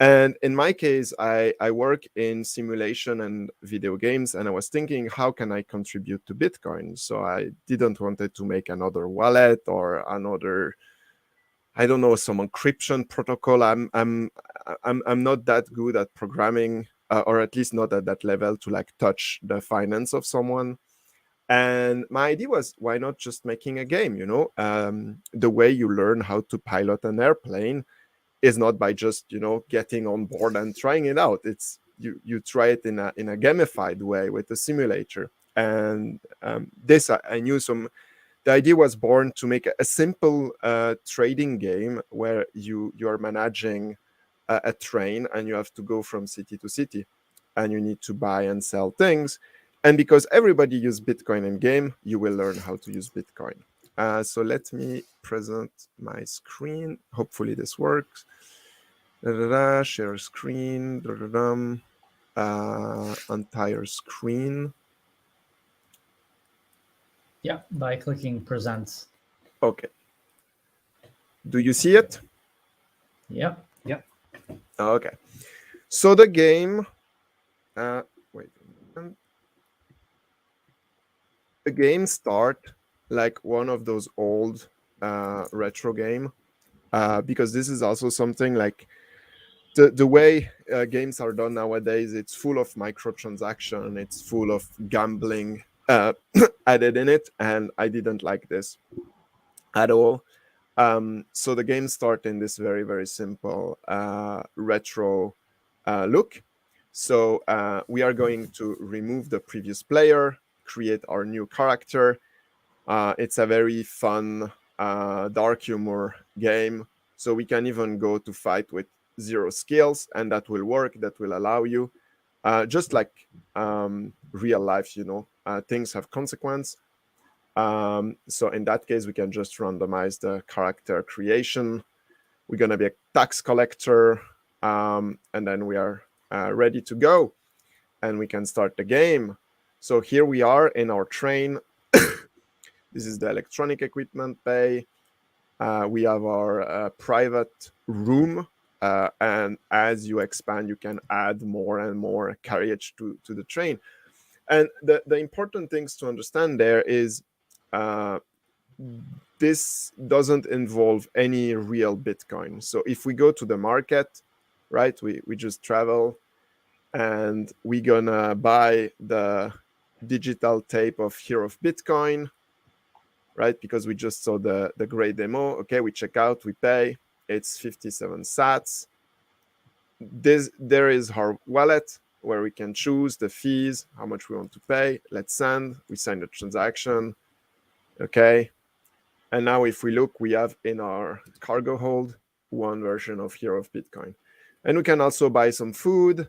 And in my case, I work in simulation and video games, and I was thinking, how can I contribute to Bitcoin? So I didn't want to make another wallet or another, I don't know, some encryption protocol. I'm not that good at programming. Or at least not at that level to like touch the finance of someone. And my idea was, why not just making a game? The way you learn how to pilot an airplane is not by just getting on board and trying it out. It's you try it in a gamified way with a simulator. And this I knew some. The idea was born to make a simple trading game where you are managing a train, and you have to go from city to city, and you need to buy and sell things. And because everybody uses Bitcoin in game, you will learn how to use Bitcoin. So let me present my screen. Hopefully this works. Share screen. Entire screen. Yeah, by clicking present. Okay. Do you see it? Yep. Okay. So the game. Wait a minute. The game start like one of those old retro game, because this is also something like the way games are done nowadays. It's full of microtransaction. It's full of gambling added in it, and I didn't like this at all. So the game start in this very, very simple retro look. So we are going to remove the previous player, create our new character. It's a very fun, dark humor game. So we can even go to fight with 0 skills, and that will work. That will allow you, just like real life, things have consequence. So in that case, we can just randomize the character creation. We're going to be a tax collector, and then we are ready to go, and we can start the game. So here we are in our train. This is the electronic equipment bay. We have our private room, and as you expand, you can add more and more carriage to the train. And the important things to understand there is this doesn't involve any real Bitcoin. So if we go to the market, right, we just travel, and we're gonna buy the digital tape of Here of Bitcoin, right? Because we just saw the great demo. Okay, we check out, we pay. It's 57 sats. There is our wallet where we can choose the fees, how much we want to pay. Let's send. We sign the transaction. Okay. And now if we look, we have in our cargo hold one version of Here of Bitcoin. And we can also buy some food.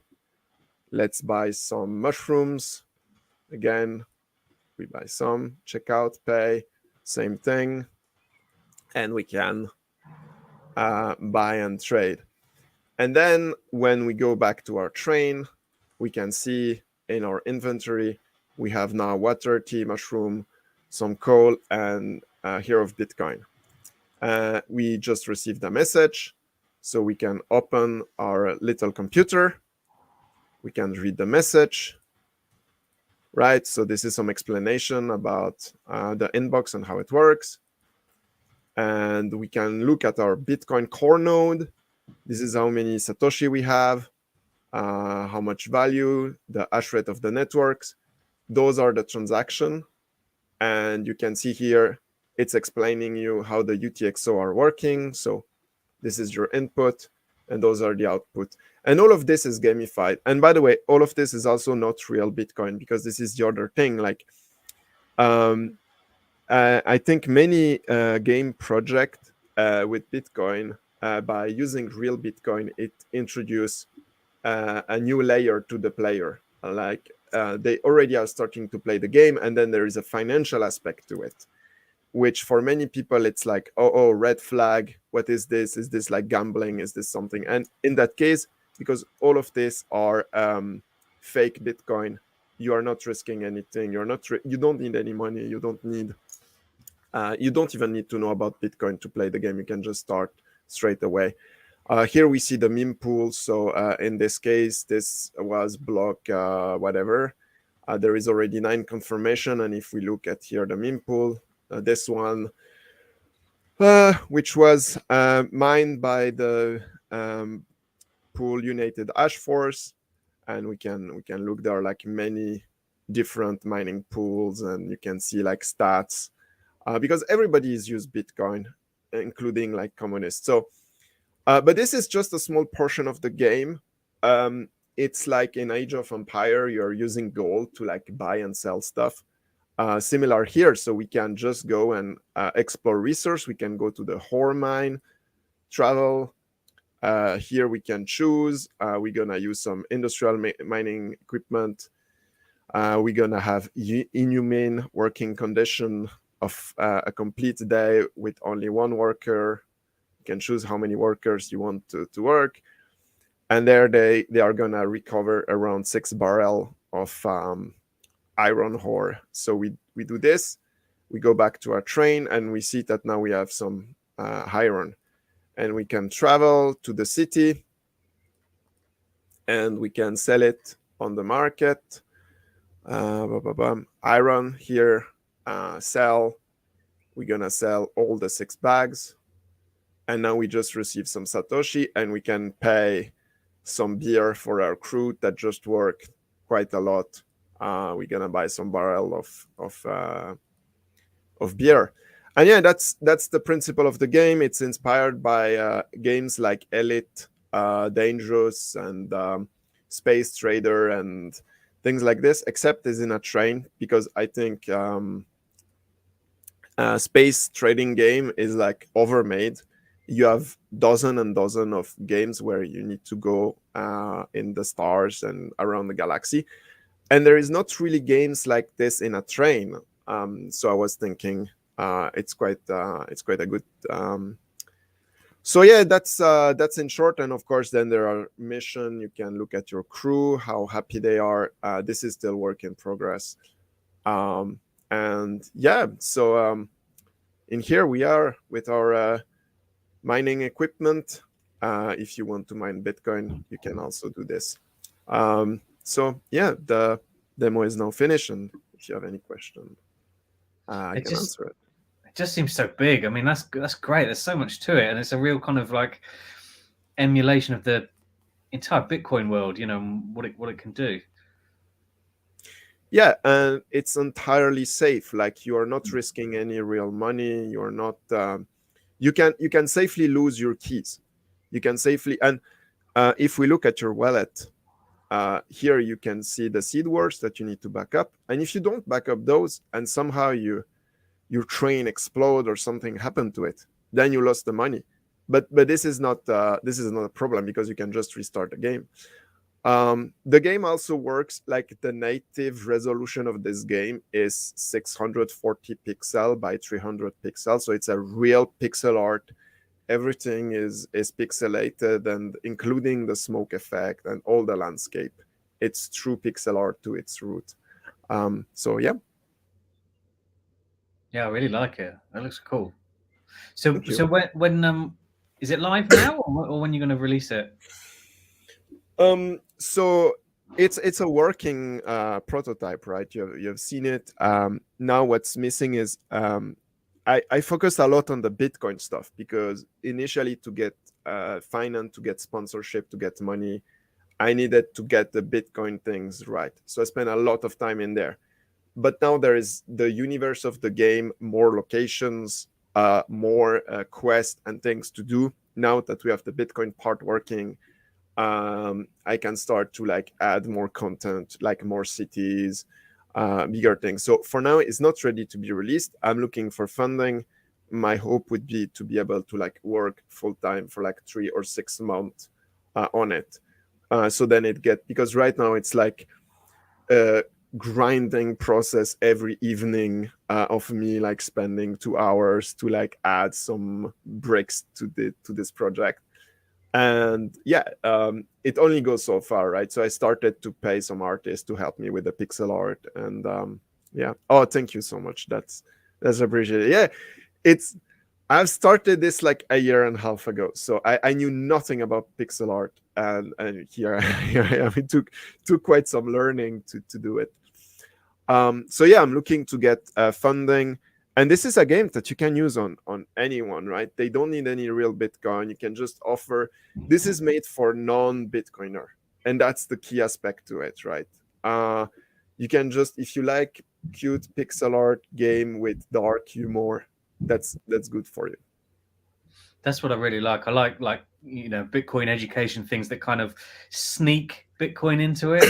Let's buy some mushrooms. Again, we buy some, check out, pay, same thing. And we can buy and trade. And then when we go back to our train, we can see in our inventory, we have now water, tea, mushroom, some coal, and Here of Bitcoin. We just received a message, so we can open our little computer. We can read the message, right? So this is some explanation about the inbox and how it works. And we can look at our Bitcoin core node. This is how many Satoshi we have, how much value, the hash rate of the networks. Those are the transaction. And you can see here, it's explaining you how the UTXO are working. So this is your input, and those are the output. And all of this is gamified. And by the way, all of this is also not real Bitcoin, because this is the other thing. Like, I think many game project with Bitcoin, by using real Bitcoin, it introduces a new layer to the player. Like they already are starting to play the game, and then there is a financial aspect to it, which for many people it's like, oh, red flag. What is this? Is this like gambling? Is this something? And in that case, because all of this are fake Bitcoin, you are not risking anything. You don't need any money. You don't even need to know about Bitcoin to play the game. You can just start straight away. Here we see the meme pool. So in this case, this was block whatever. There is already 9 confirmation. And if we look at here, the meme pool, this one, which was mined by the pool United Hash Force. And we can look, there are like many different mining pools, and you can see like stats, because everybody has used Bitcoin, including like communists. So, but this is just a small portion of the game. It's like in Age of Empire, you're using gold to like buy and sell stuff. Similar here, so we can just go and explore resource. We can go to the ore mine, travel. Here we can choose. We're gonna use some industrial mining equipment. We're gonna have inhumane working condition of a complete day with only one worker. You can choose how many workers you want to work, and there they are gonna recover around 6 barrel of iron ore. So we do this. We go back to our train, and we see that now we have some iron. And we can travel to the city, and we can sell it on the market. Iron here, sell. We're gonna sell all the 6 bags, and now we just receive some Satoshi, and we can pay some beer for our crew that just worked quite a lot. We're gonna buy some barrel of beer. And yeah, that's the principle of the game. It's inspired by games like Elite, Dangerous, and Space Trader, and things like this, except it's in a train, because I think space trading game is like overmade. You have dozen and dozen of games where you need to go in the stars and around the galaxy, and there is not really games like this in a train. So I was thinking, it's quite a good. So yeah, that's in short. And of course, then there are mission. You can look at your crew, how happy they are. This is still work in progress. And yeah, so in here we are with our mining equipment. If you want to mine Bitcoin, you can also do this. So yeah, the demo is now finished, and if you have any question, I can answer it. It just seems so big. I mean, that's great. There's so much to it, and it's a real kind of like emulation of the entire Bitcoin world. You know what it can do. Yeah, and it's entirely safe. Like, you are not risking any real money. You are not. You can safely lose your keys. You can safely, and if we look at your wallet, here you can see the seed words that you need to back up. And if you don't back up those, and somehow your train explode or something happened to it, then you lost the money. But this is not a problem, because you can just restart the game. The game also works like the native resolution of this game is 640 pixel by 300 pixels, so it's a real pixel art. Everything is pixelated, and including the smoke effect and all the landscape. It's true pixel art to its root. So yeah. Yeah, I really like it. That looks cool. So when is it live now, or when you're going to release it? So it's a working prototype, right? You have seen it. Now what's missing is I focused a lot on the Bitcoin stuff, because initially, to get finance, to get sponsorship, to get money, I needed to get the Bitcoin things right. So I spent a lot of time in there. But now there is the universe of the game, more locations, more quests and things to do. Now that we have the Bitcoin part working, I can start to like add more content, like more cities, bigger things. So for now, it's not ready to be released. I'm looking for funding. My hope would be to be able to like work full time for like 3 or 6 months on it. So then because right now it's like a grinding process every evening of me like spending 2 hours to like add some bricks to this project. And yeah, it only goes so far, right? So I started to pay some artists to help me with the pixel art, and yeah. Oh, thank you so much. That's appreciated. Yeah, I've started this like a year and a half ago, so I knew nothing about pixel art, and here I am. It took quite some learning to do it. So yeah, I'm looking to get funding. And this is a game that you can use on anyone, right? They don't need any real Bitcoin. You can just offer. This is made for non-Bitcoiner, and that's the key aspect to it, right? You can just, if you like cute pixel art game with dark humor, that's good for you. That's what I really like. I like Bitcoin education things that kind of sneak Bitcoin into it.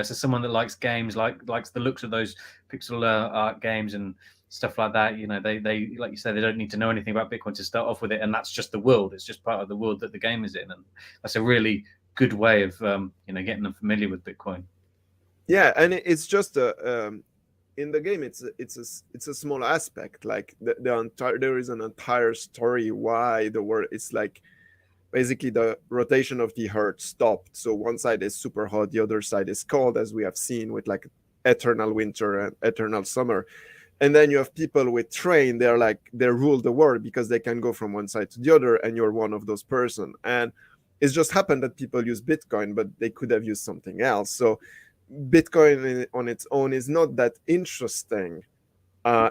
So someone that likes games, likes the looks of those pixel art games and stuff like that. They like you say, they don't need to know anything about Bitcoin to start off with it, and that's just the world. It's just part of the world that the game is in, and that's a really good way of getting them familiar with Bitcoin. Yeah, and it's just in the game, it's a small aspect. Like the entire, there is an entire story why the world. It's like basically the rotation of the Earth stopped. So one side is super hot, the other side is cold, as we have seen with like eternal winter and eternal summer. And then you have people with train. They're like, they rule the world because they can go from one side to the other, and you're one of those person. And it's just happened that people use Bitcoin, but they could have used something else. So Bitcoin on its own is not that interesting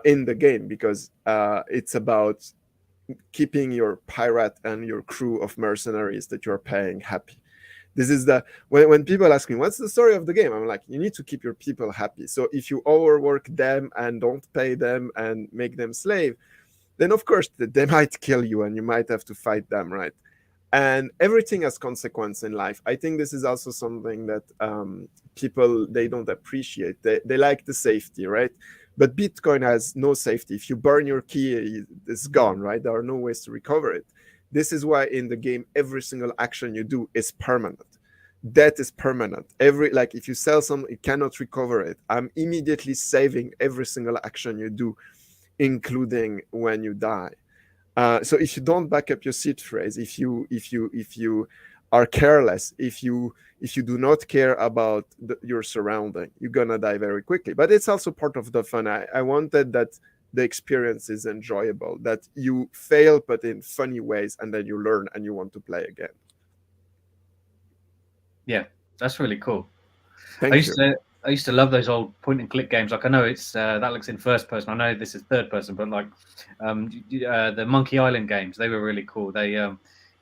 in the game, because it's about keeping your pirate and your crew of mercenaries that you're paying happy. This is when people ask me, what's the story of the game? I'm like, you need to keep your people happy. So if you overwork them and don't pay them and make them slave, then of course they might kill you and you might have to fight them, right? And everything has consequence in life. I think this is also something that people, they don't appreciate. They like the safety, right? But Bitcoin has no safety. If you burn your key, it's gone, right? There are no ways to recover it. This is why in the game, every single action you do is permanent. Debt is permanent. If you sell something, you cannot recover it. I'm immediately saving every single action you do, including when you die. So if you don't back up your seed phrase, if you are careless, if you do not care about your surrounding, you're gonna die very quickly. But it's also part of the fun. I wanted that the experience is enjoyable, that you fail but in funny ways, and then you learn and you want to play again. Yeah, that's really cool. Thank you. I used to love those old point and click games. Like, I know it's that looks in first person. I know this is third person, but like the Monkey Island games, they were really cool. They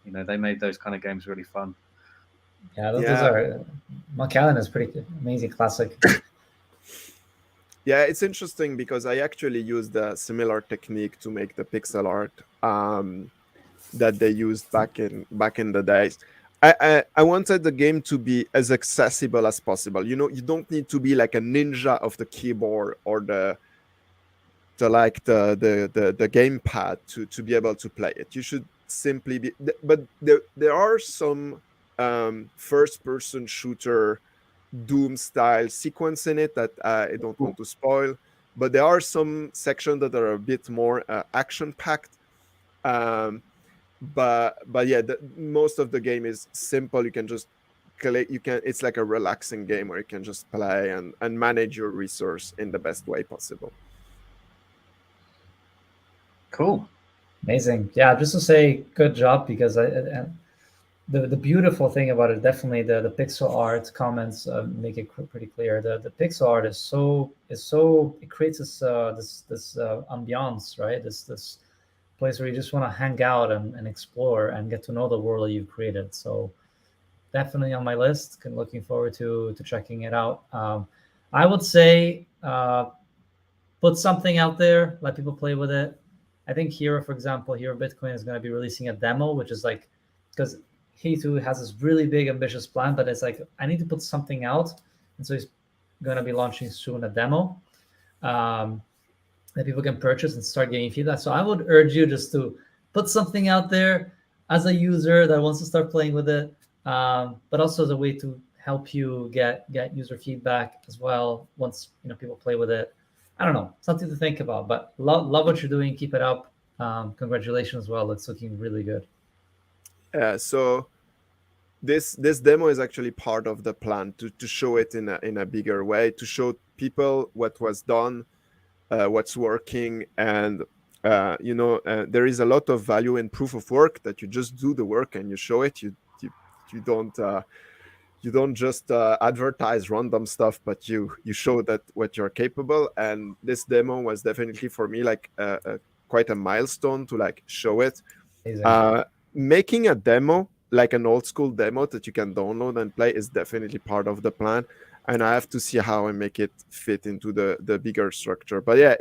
they made those kind of games really fun. Yeah, those are Monkey Island is pretty amazing classic. Yeah, it's interesting because I actually used a similar technique to make the pixel art that they used back in the days. I wanted the game to be as accessible as possible. You don't need to be like a ninja of the keyboard or the gamepad to be able to play it. You should simply be. But there are some first-person shooter Doom style sequence in it that I don't want to spoil. But there are some sections that are a bit more action-packed. But yeah, most of the game is simple. You can just it's like a relaxing game where you can just play and manage your resource in the best way possible. Cool. Amazing. Yeah, just to say good job, because the beautiful thing about it, definitely the pixel art comments make it pretty clear. The pixel art is so it creates this ambiance, right? This place where you just want to hang out and explore and get to know the world that you've created. So definitely on my list. Looking forward to checking it out. I would say put something out there, let people play with it. I think Hero, for example, Hero Bitcoin is going to be releasing a demo, which is like, because he too has this really big ambitious plan, but it's like, I need to put something out. And so he's going to be launching soon a demo that people can purchase and start getting feedback. So I would urge you just to put something out there as a user that wants to start playing with it, but also as a way to help you get user feedback as well once people play with it. I don't know, something to think about, but love what you're doing. Keep it up. Congratulations as well. It's looking really good. So this demo is actually part of the plan to show it in a bigger way, to show people what was done, what's working, and there is a lot of value in proof of work, that you just do the work and you show it. You don't just advertise random stuff, but you show that what you're capable. And this demo was definitely for me like quite a milestone to like show it. Making a demo, like an old school demo that you can download and play, is definitely part of the plan. and I have to see how I make it fit into the bigger structure. But yeah,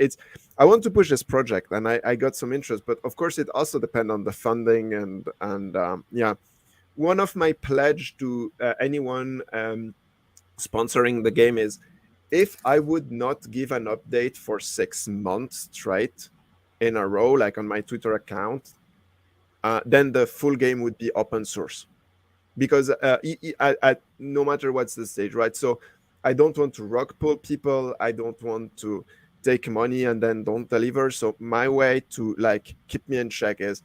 I want to push this project, and I got some interest, but of course it also depends on the funding and yeah. One of my pledge to anyone sponsoring the game is, if I would not give an update for 6 months straight in a row, like on my Twitter account, then the full game would be open source, because no matter what's the stage, right? So I don't want to rug pull people. I don't want to take money and then don't deliver. So my way to like keep me in check is,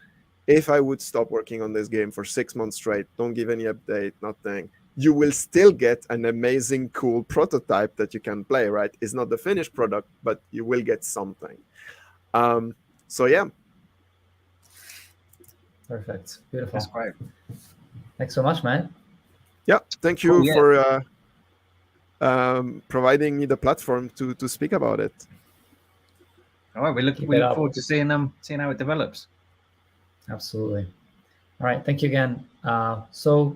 if I would stop working on this game for 6 months straight, don't give any update, nothing, you will still get an amazing, cool prototype that you can play, right? It's not the finished product, but you will get something. So yeah. Perfect. Beautiful. That's great. Thanks so much, man. Yeah, thank you yeah. for providing me the platform to speak about it. All right, we look forward to seeing how it develops. Absolutely. All right, thank you again. So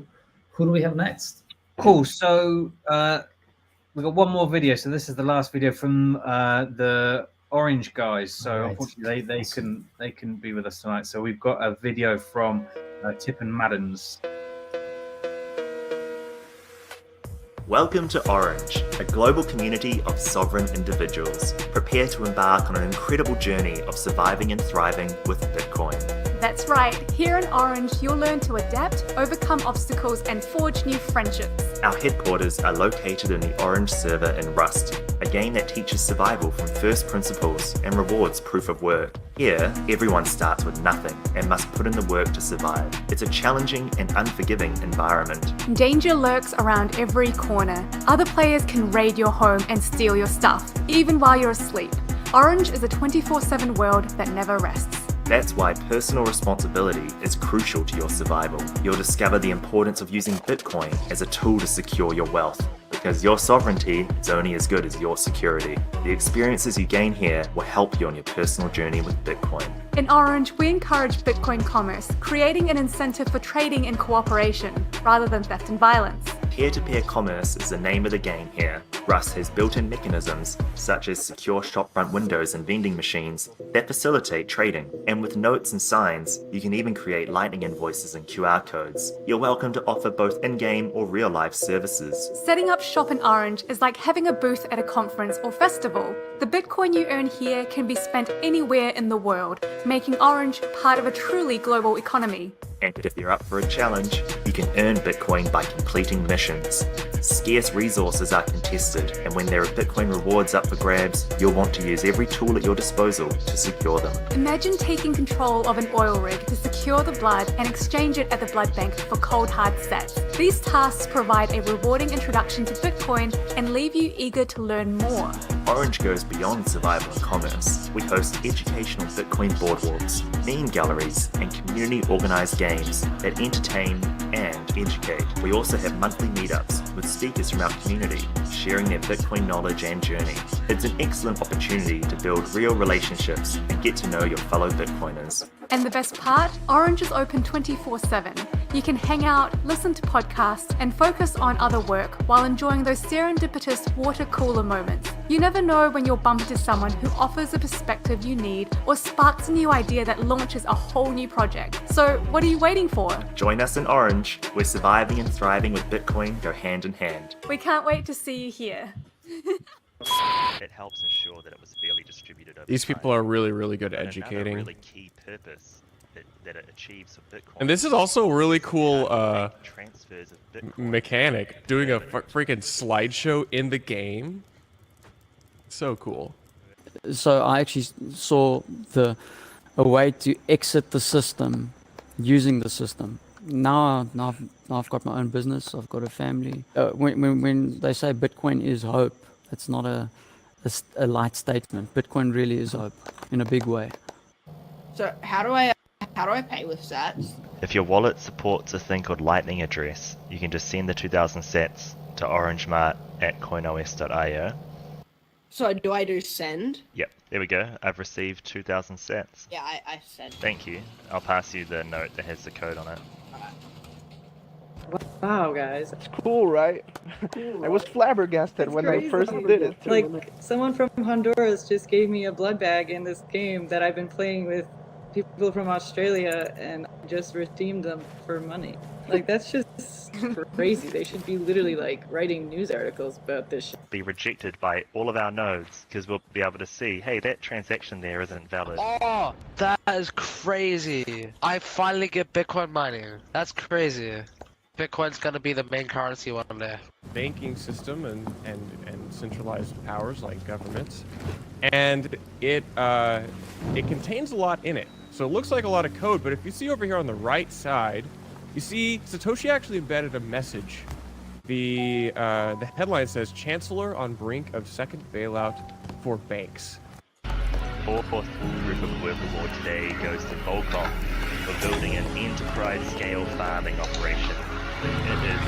who do we have next? Cool. So we've got one more video. So this is the last video from the Orange guys. So Right. unfortunately they couldn't be with us tonight. So we've got a video from Tip and Maddens. Welcome to Orange, a global community of sovereign individuals. Prepare to embark on an incredible journey of surviving and thriving with Bitcoin. That's right. Here in Orange, you'll learn to adapt, overcome obstacles, and forge new friendships. Our headquarters are located in the Orange server in Rust, a game that teaches survival from first principles and rewards proof of work. Here, everyone starts with nothing and must put in the work to survive. It's a challenging and unforgiving environment. Danger lurks around every corner. Other players can raid your home and steal your stuff, even while you're asleep. Orange is a 24/7 world that never rests. That's why personal responsibility is crucial to your survival. You'll discover the importance of using Bitcoin as a tool to secure your wealth, because your sovereignty is only as good as your security. The experiences you gain here will help you on your personal journey with Bitcoin. In Orange, we encourage Bitcoin commerce, creating an incentive for trading and cooperation, rather than theft and violence. Peer-to-peer commerce is the name of the game here. Rust has built-in mechanisms, such as secure shopfront windows and vending machines, that facilitate trading. And with notes and signs, you can even create lightning invoices and QR codes. You're welcome to offer both in-game or real-life services. Setting up shop in Orange is like having a booth at a conference or festival. The Bitcoin you earn here can be spent anywhere in the world, making Orange part of a truly global economy. And if you're up for a challenge, you can earn Bitcoin by completing missions. Scarce resources are contested, and when there are Bitcoin rewards up for grabs, you'll want to use every tool at your disposal to secure them. Imagine taking control of an oil rig to secure the blood and exchange it at the blood bank for cold hard sats. These tasks provide a rewarding introduction to Bitcoin and leave you eager to learn more. Orange goes beyond survival and commerce. We host educational Bitcoin boardwalks, meme galleries, and community-organized games that entertain and educate. We also have monthly meetups with speakers from our community, sharing their Bitcoin knowledge and journey. It's an excellent opportunity to build real relationships and get to know your fellow Bitcoiners. And the best part? Orange is open 24/7. You can hang out, listen to podcasts, and focus on other work while enjoying those serendipitous water cooler moments. You never know when you'll bump into someone who offers a perspective you need or sparks a new idea that launches a whole new project. So what are you waiting for? Join us in Orange, where surviving and thriving with Bitcoin go hand in hand. We can't wait to see you here. It helps ensure that it was fairly distributed over These time. people are really, really good at And educating. another really key purpose that it achieves with Bitcoin. And this is also a really cool transfers of Bitcoin mechanic, doing a freaking slideshow in the game. So cool. So I actually saw a way to exit the system using the system. Now I've got my own business. I've got a family. When they say Bitcoin is hope, it's not a light statement. Bitcoin really is hope in a big way. So how do I pay with sats? If your wallet supports a thing called Lightning address, you can just send the 2,000 sats to orangemart@coinos.io. So do I do send? Yep, there we go. I've received 2,000 sats. Yeah, I sent. Thank you. I'll pass you the note that has the code on it. Wow, guys. It's cool, right? I was flabbergasted It's when crazy. I first did it. Too. Like, someone from Honduras just gave me a blood bag in this game that I've been playing with people from Australia, and I just redeemed them for money. Like, that's just crazy. They should be literally, like, writing news articles about this shit. Be rejected by all of our nodes because we'll be able to see, hey, that transaction there isn't valid. Oh, that is crazy. I finally get Bitcoin mining. That's crazy. Bitcoin's gonna be the main currency one day. Banking system and centralized powers like governments, and it contains a lot in it. So it looks like a lot of code, but if you see over here on the right side, you see Satoshi actually embedded a message. The headline says Chancellor on brink of second bailout for banks. Fourth group of work award today goes to Volcom for building an enterprise-scale farming operation. It is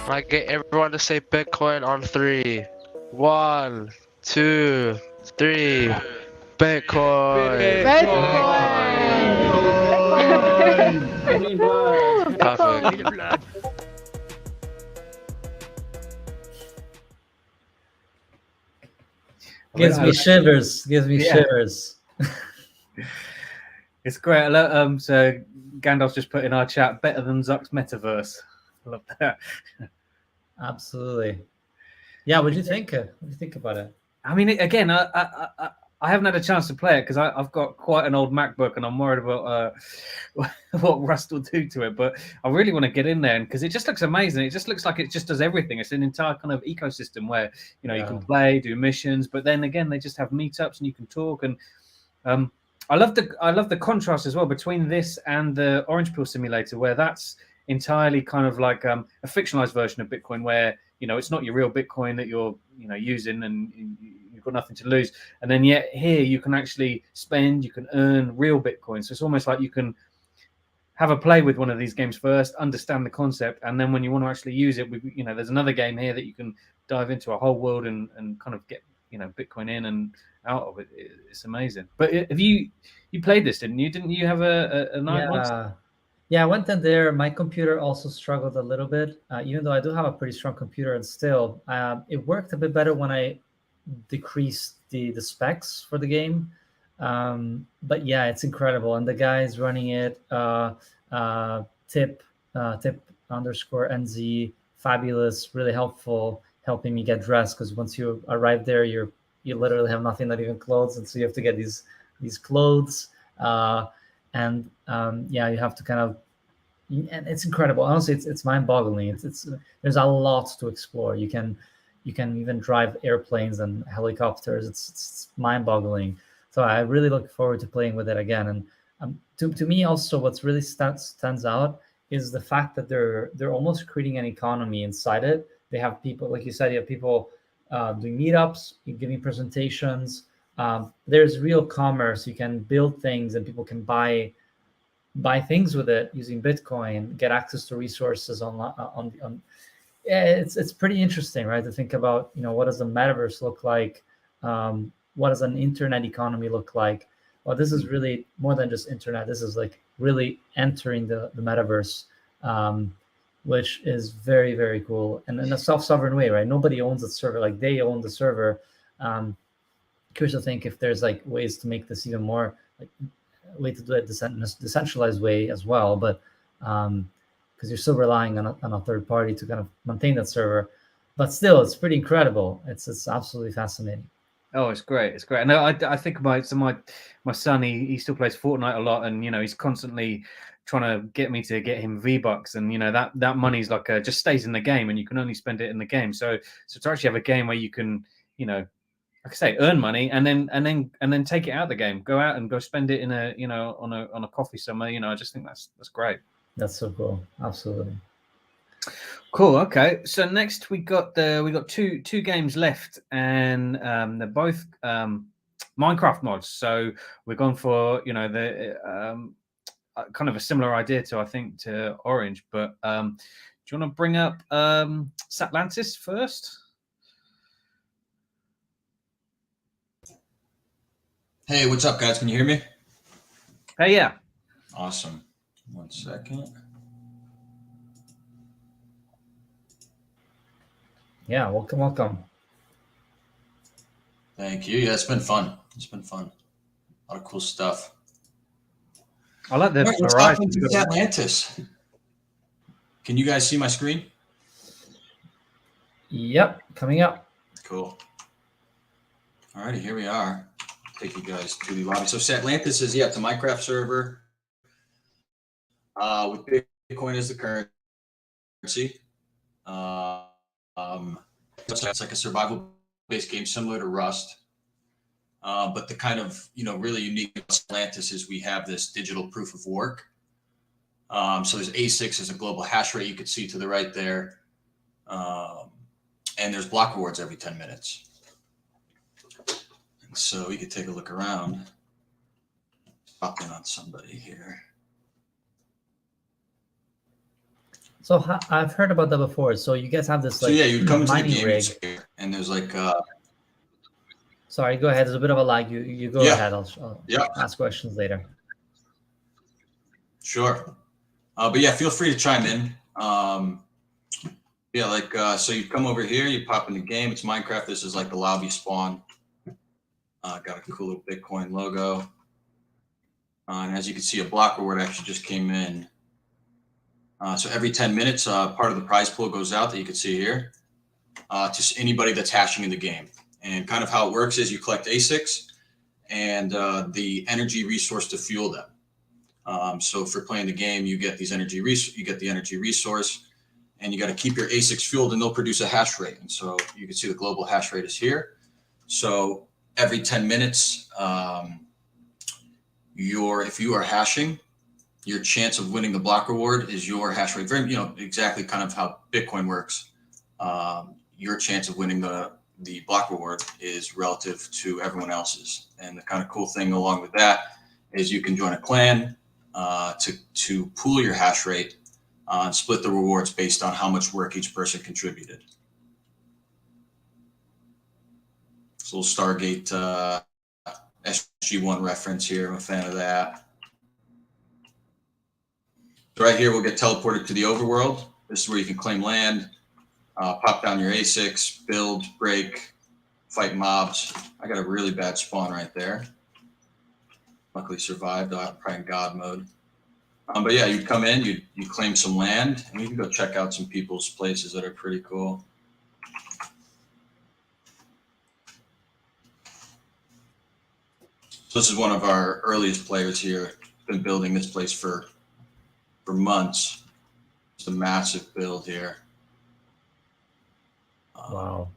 I get everyone to say Bitcoin on 3. 1, 2, 3. Bitcoin. Perfect. Gives me shivers. Gives me shivers. It's great. So Gandalf's just put in our chat, better than Zuck's metaverse. I love that. Absolutely. Yeah, what do you think? What do you think about it? I mean, again, I haven't had a chance to play it because I've got quite an old MacBook and I'm worried about what Rust will do to it. But I really want to get in there because it just looks amazing. It just looks like it just does everything. It's an entire kind of ecosystem where you can play, do missions, but then again they just have meetups and you can talk. And I love the contrast as well between this and the Orange Pill Simulator, where that's entirely kind of like a fictionalized version of Bitcoin, where it's not your real Bitcoin that you're using and you've got nothing to lose. And then yet here you can actually spend, you can earn real Bitcoin. So it's almost like you can have a play with one of these games first, understand the concept, and then when you want to actually use it, there's another game here that you can dive into a whole world and kind of get Bitcoin in and out of it. It's amazing. But have you played this, didn't you? Didn't you have a night once? Yeah, I went in there. My computer also struggled a little bit, even though I do have a pretty strong computer, and still it worked a bit better when I decreased the specs for the game. But yeah, it's incredible. And the guys running it, tip _NZ, fabulous, really helpful, helping me get dressed, because once you arrive there, you literally have nothing, not even clothes, and so you have to get these clothes. And you have to kind of, and it's incredible. Honestly, it's mind-boggling. It's there's a lot to explore. You can even drive airplanes and helicopters. It's mind-boggling. So I really look forward to playing with it again. And to me also, what's really stands out is the fact that they're almost creating an economy inside it. They have people, like you said, you have people doing meetups, giving presentations. There's real commerce. You can build things and people can buy things with it using Bitcoin, get access to resources on it's pretty interesting, right? To think about, what does the metaverse look like? What does an internet economy look like? Well, this is really more than just internet. This is like really entering the metaverse, which is very, very cool. And in a self-sovereign way, right? Nobody owns the server, like they own the server. Curious to think if there's like ways to make this even more like way to do it decentralized way as well, but because you're still relying on a third party to kind of maintain that server, but still it's pretty incredible. It's absolutely fascinating. Oh, it's great. It's great. And I think about my son, he still plays Fortnite a lot, and he's constantly trying to get me to get him V-Bucks, and that money's like just stays in the game and you can only spend it in the game. So to actually have a game where you can, like I say, earn money and then take it out of the game, go out and go spend it in a on a coffee somewhere. I just think that's great. That's so cool. Absolutely. Cool. Okay. So next we got two games left, and they're both Minecraft mods. So we're going for the kind of a similar idea to Orange, but do you want to bring up Satlantis first? Hey, what's up, guys? Can you hear me? Hey, yeah. Awesome. 1 second. Yeah, welcome. Thank you. Yeah, it's been fun. It's been fun. A lot of cool stuff. I like the All right, let's variety. hop into Atlantis. Can you guys see my screen? Yep, coming up. Cool. All righty, here we are. Take you guys to the lobby. So Atlantis is, it's a Minecraft server with Bitcoin as the currency. It's like a survival-based game similar to Rust. But the kind of, really unique about Atlantis is we have this digital proof of work. So there's ASICs as a global hash rate you could see to the right there. And there's block rewards every 10 minutes. And so we could take a look around. Pop in on somebody here. So I've heard about that before. So you guys have this So yeah, you'd come into the mining game rig. and there's like Sorry, go ahead. There's a bit of a lag. You go ahead. I'll ask questions later. Sure. But yeah, feel free to chime in. So you come over here, you pop in the game. It's Minecraft. This is like the lobby spawn. Got a cool little Bitcoin logo. And as you can see, a block reward actually just came in. So every 10 minutes, part of the prize pool goes out that you can see here to anybody that's hashing in the game. And kind of how it works is you collect ASICs and the energy resource to fuel them. So for playing the game, you get these energy you get the energy resource, and you got to keep your ASICs fueled, and they'll produce a hash rate. And so you can see the global hash rate is here. So every 10 minutes, if you are hashing, your chance of winning the block reward is your hash rate. Very, exactly kind of how Bitcoin works. Your chance of winning the block reward is relative to everyone else's. And the kind of cool thing along with that is you can join a clan to pool your hash rate and split the rewards based on how much work each person contributed. It's a little Stargate SG-1 reference here. I'm a fan of that. So right here, we'll get teleported to the overworld. This is where you can claim land, pop down your ASICs, build, break, fight mobs. I got a really bad spawn right there. Luckily survived. I'm probably in God mode. But yeah, you come in, you claim some land, and you can go check out some people's places that are pretty cool. So this is one of our earliest players here. Been building this place for months. It's a massive build here. Wow.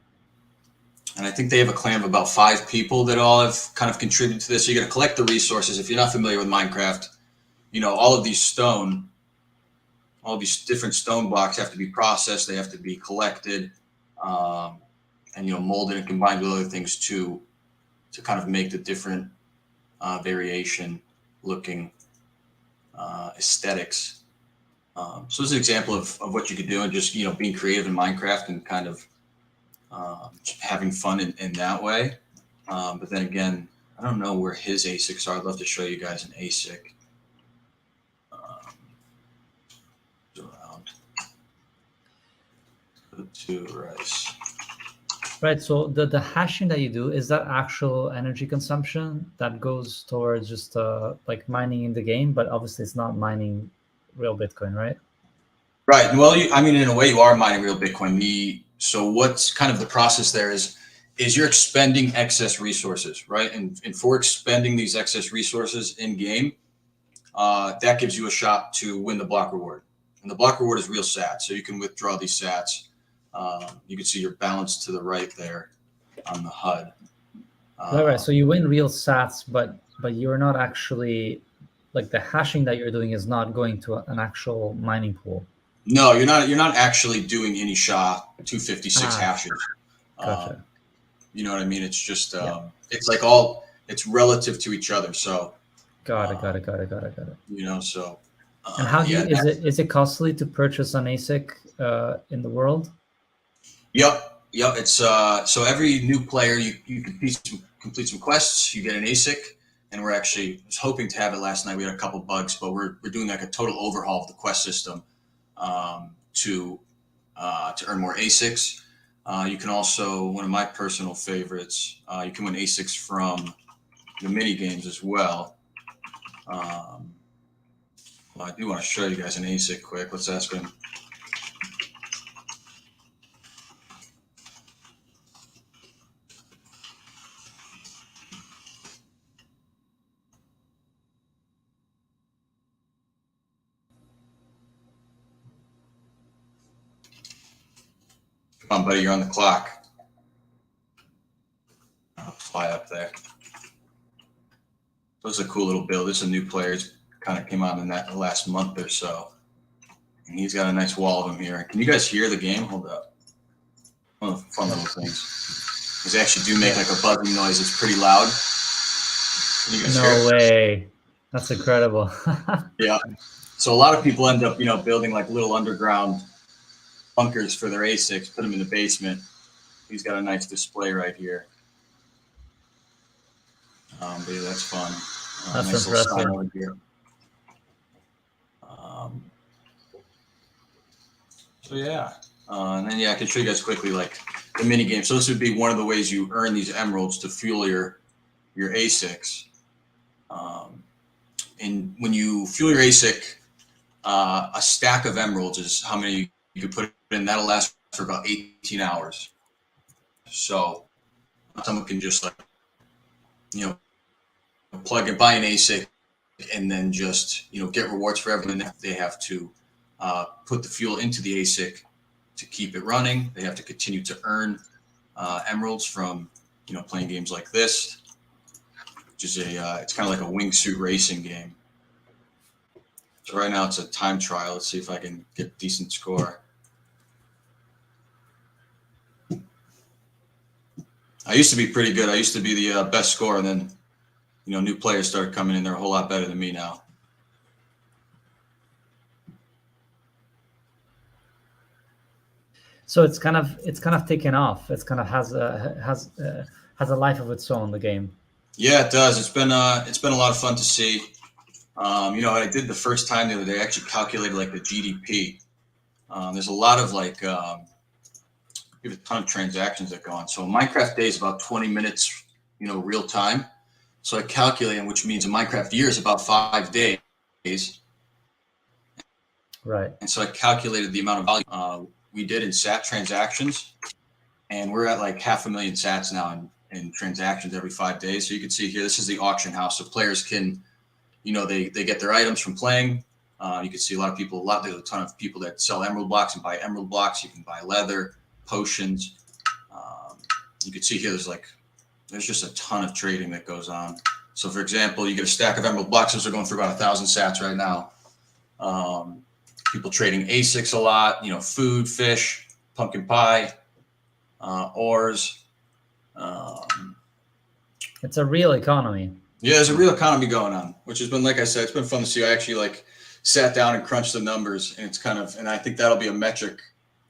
And I think they have a clan of about 5 people that all have kind of contributed to this. So you're going to collect the resources. If you're not familiar with Minecraft, all of these different stone blocks have to be processed. They have to be collected and, molded and combined with other things to kind of make the different variation looking aesthetics. So this is an example of what you could do and just, being creative in Minecraft and kind of having fun in that way. But then again, I don't know where his ASICs are. I'd love to show you guys an ASIC. Around to rice. Right. So the hashing that you do, is that actual energy consumption that goes towards just like mining in the game, but obviously it's not mining real Bitcoin, right? Right. Well, in a way, you are mining real Bitcoin. So what's kind of the process there is you're expending excess resources, right? And for expending these excess resources in game, that gives you a shot to win the block reward. And the block reward is real sats. So you can withdraw these sats. You can see your balance to the right there on the HUD. Right. So you win real sats, but you're not actually, like, the hashing that you're doing is not going to an actual mining pool. No, you're not actually doing any SHA-256 hashes. Gotcha. You know what I mean? It's just it's like it's relative to each other. So got it. So and how do is it costly to purchase an ASIC in the world? Yep. It's so every new player you complete some quests, you get an ASIC. and we're actually was hoping to have it last night. We had a couple bugs, but we're doing like a total overhaul of the quest system to earn more ASICs. You can also, one of my personal favorites, you can win ASICs from the mini games as well. Well, I do want to show you guys an ASIC quick. Let's ask him. Come on, buddy, you're on the clock. I'll fly up there. So it's a cool little build. It's a new player. It's kind of came out in that last month or so. And he's got a nice wall of them here. Can you guys hear the game? Hold up. One of the fun little things. These actually do make like a buzzing noise. It's pretty loud. Can you guys hear it? No way. That's incredible. Yeah. So a lot of people end up, building like little underground bunkers for their ASICs, put them in the basement. He's got a nice display right here. But yeah, that's fun. That's nice little sign impressive. over here. So yeah, and then I can show you guys quickly like the mini game. So this would be one of the ways you earn these emeralds to fuel your ASICs. And when you fuel your ASIC, a stack of emeralds is how many you could put in. That'll last for about 18 hours. So someone can just plug and buy an ASIC and then just get rewards for everything. They have to put the fuel into the ASIC to keep it running. They have to continue to earn emeralds from playing games like this, which is it's kind of like a wingsuit racing game. So right now it's a time trial. Let's see if I can get a decent score. I used to be pretty good. I used to be the best scorer, and then new players started coming in. They're a whole lot better than me now. So it's kind of taken off. It's kind of has a life of its own, the game. Yeah, it does. It's been a lot of fun to see. What I did the first time the other day, I actually calculated like the GDP. There's a lot of we have a ton of transactions that go on. So a Minecraft day is about 20 minutes, real time. So I calculated, which means a Minecraft year is about 5 days. Right. And so I calculated the amount of value we did in SAT transactions, and we're at like 500,000 SATs now in transactions every 5 days. So you can see here, this is the auction house. So players can, they get their items from playing. You can see there's a ton of people that sell emerald blocks and buy emerald blocks. You can buy leather, potions. You can see here, there's just a ton of trading that goes on. So for example, you get a stack of emerald blocks. Those are going for about 1,000 SATs right now. People trading ASICs a lot, food, fish, pumpkin pie, ores. It's a real economy. Yeah, there's a real economy going on, which has been, like I said, it's been fun to see. I actually sat down and crunched the numbers, and it's and I think that'll be a metric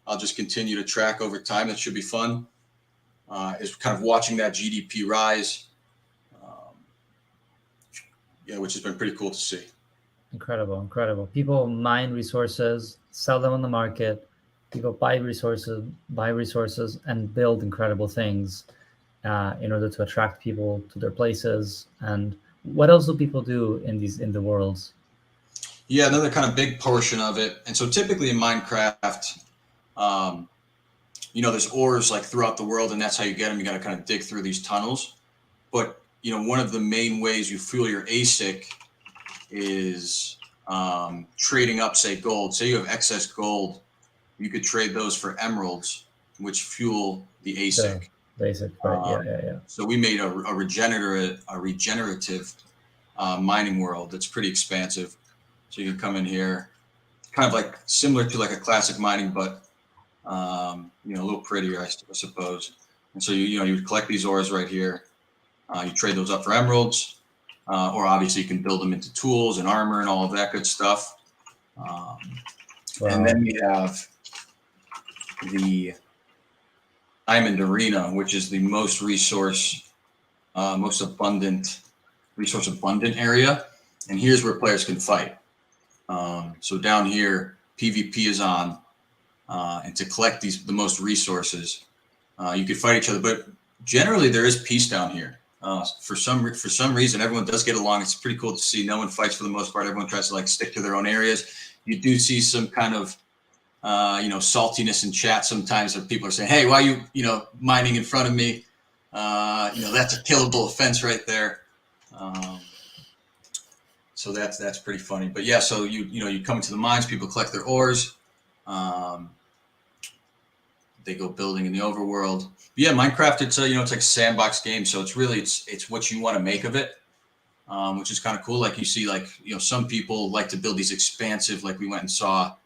I'll just continue to track over time. That should be fun. Is kind of watching that GDP rise. Which has been pretty cool to see. Incredible. People mine resources, sell them on the market. People buy resources, and build incredible things in order to attract people to their places. And what else do people do in the worlds? Yeah, another kind of big portion of it. And so typically in Minecraft, there's ores throughout the world, and that's how you get them. You got to kind of dig through these tunnels. But one of the main ways you fuel your ASIC is trading up, say, gold. Say you have excess gold, you could trade those for emeralds, which fuel the ASIC. Basic, right? Yeah. So we made a regenerative mining world that's pretty expansive. So you can come in here, kind of similar to a classic mining, but a little prettier, I suppose. And so you would collect these ores right here. You trade those up for emeralds, or obviously you can build them into tools and armor and all of that good stuff. And then we have the Diamond Arena, which is the most abundant resource abundant area, and here's where players can fight. So down here, PvP is on, and to collect the most resources, you could fight each other. But generally, there is peace down here. For some reason, everyone does get along. It's pretty cool to see. No one fights for the most part. Everyone tries to like stick to their own areas. You do see some kind of saltiness in chat sometimes, where people are saying, "Hey, why are you mining in front of me?" That's a killable offense right there. So that's pretty funny. But yeah, so you come into the mines, people collect their ores. They go building in the overworld. But yeah, Minecraft, it's like a sandbox game, so it's really it's what you want to make of it, which is kind of cool. Like you see, some people like to build these expansive, like we went and saw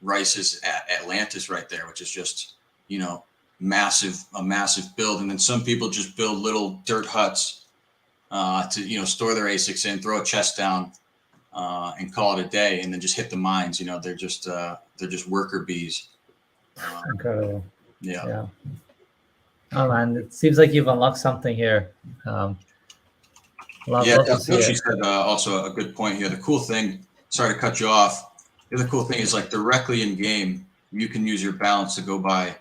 Rice's Atlantis right there, which is just a massive build, and then some people just build little dirt huts to store their ASICs in, throw a chest down, and call it a day, and then just hit the mines. They're just worker bees. Incredible. Yeah. Oh man, it seems like you've unlocked something here. She said also a good point here. The cool thing, sorry to cut you off. The other cool thing is like directly in game, you can use your balance to go buy,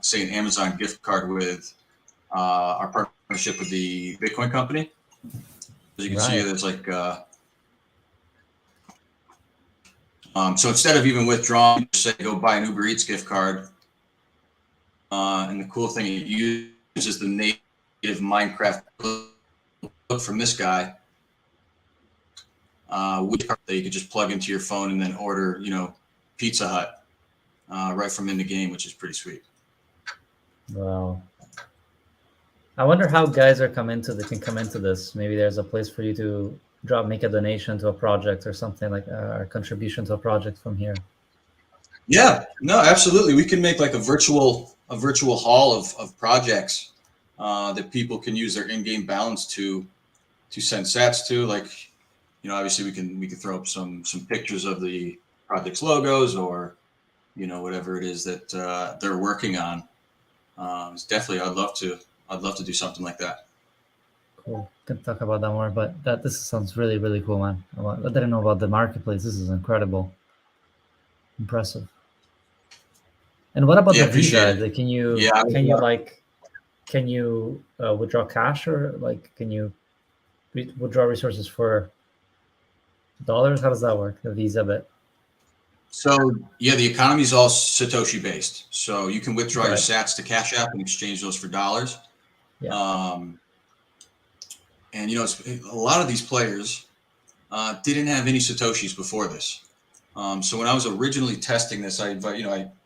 say, an Amazon gift card with our partnership with the Bitcoin company. As you can see, there's like, so instead of even withdrawing, you just say go buy an Uber Eats gift card. And the cool thing, it uses the native Minecraft look from this guy, that you could just plug into your phone and then order, Pizza Hut right from in the game, which is pretty sweet. Wow. I wonder how guys can come into this. Maybe there's a place for you to make a donation to a project or something like a contribution to a project from here. Yeah, no, absolutely. We can make like a virtual hall of projects that people can use their in-game balance to send sats to. Like, obviously we can throw up some pictures of the project's logos or whatever it is that they're working on. It's definitely, I'd love to do something like that. Cool. Can talk about that more, but this sounds really, really cool, man. I didn't know about the marketplace. This is incredible. Impressive. And what about the visa? Can you withdraw cash, or can you withdraw resources for dollars? How does that work? The visa bit. So yeah, the economy is all Satoshi based. So you can withdraw your sats to Cash App and exchange those for dollars. Yeah. And a lot of these players didn't have any Satoshis before this. So when I was originally testing this, I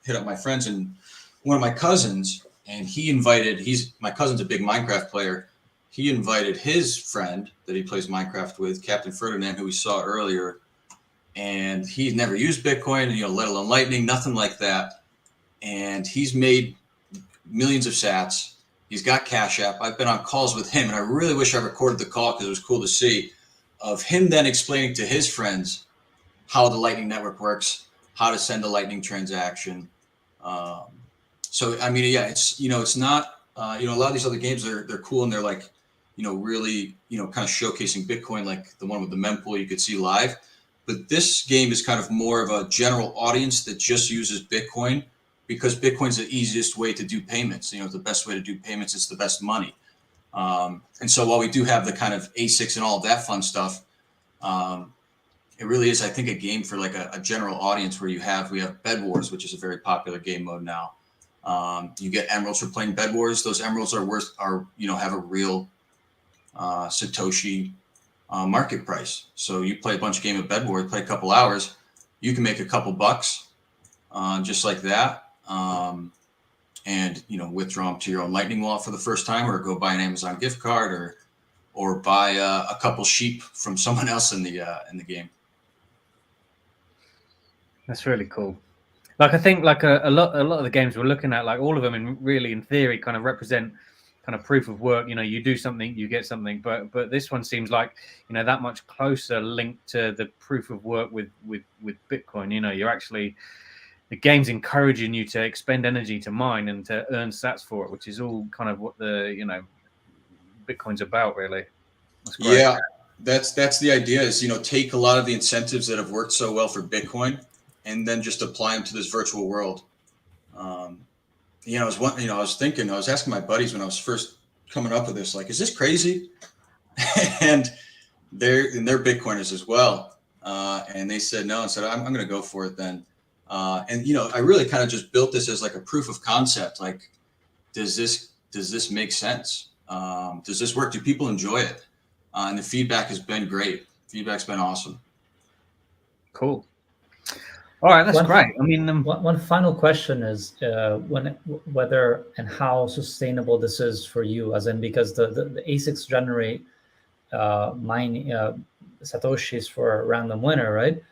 hit up my friends and one of my cousins, and my cousin's a big Minecraft player. He invited his friend that he plays Minecraft with, Captain Ferdinand, who we saw earlier, and he'd never used Bitcoin, let alone Lightning, nothing like that. And he's made millions of sats. He's got Cash App. I've been on calls with him, and I really wish I recorded the call because it was cool to see of him then explaining to his friends how the Lightning Network works, how to send a Lightning transaction. So I mean, yeah, it's not a lot of these other games they're cool and they're like really kind of showcasing Bitcoin, like the one with the mempool you could see live. But this game is kind of more of a general audience that just uses Bitcoin because Bitcoin's the easiest way to do payments. The best way to do payments, it's the best money. And so while we do have the kind of ASICs and all of that fun stuff, it really is, I think, a game for like a general audience where we have Bed Wars, which is a very popular game mode now. You get emeralds for playing Bed Wars. Those emeralds have a real Satoshi market price. So you play a bunch of game of Bed Wars, play a couple hours, you can make a couple bucks just like that. And withdraw them to your own Lightning wallet for the first time, or go buy an Amazon gift card, or buy a couple sheep from someone else in the game. That's really cool. Like I think like a lot of the games we're looking at, like all of them in theory kind of represent kind of proof of work. You do something, you get something, but this one seems like that much closer linked to the proof of work with Bitcoin. You're actually, the game's encouraging you to expend energy to mine and to earn sats for it, which is all kind of what the Bitcoin's about, really. That's great. Yeah, that's the idea. Is take a lot of the incentives that have worked so well for Bitcoin, and then just apply them to this virtual world. I was asking my buddies when I was first coming up with this, like, is this crazy? and they're Bitcoiners as well, and they said no, and said I'm going to go for it then. I really kind of just built this as like a proof of concept. Like, does this make sense? Does this work? Do people enjoy it? And the feedback has been great. Feedback's been awesome. Cool. All right, that's great. I mean, one final question is whether and how sustainable this is for you, as in because the ASICs generate mining satoshis for a random winner, right?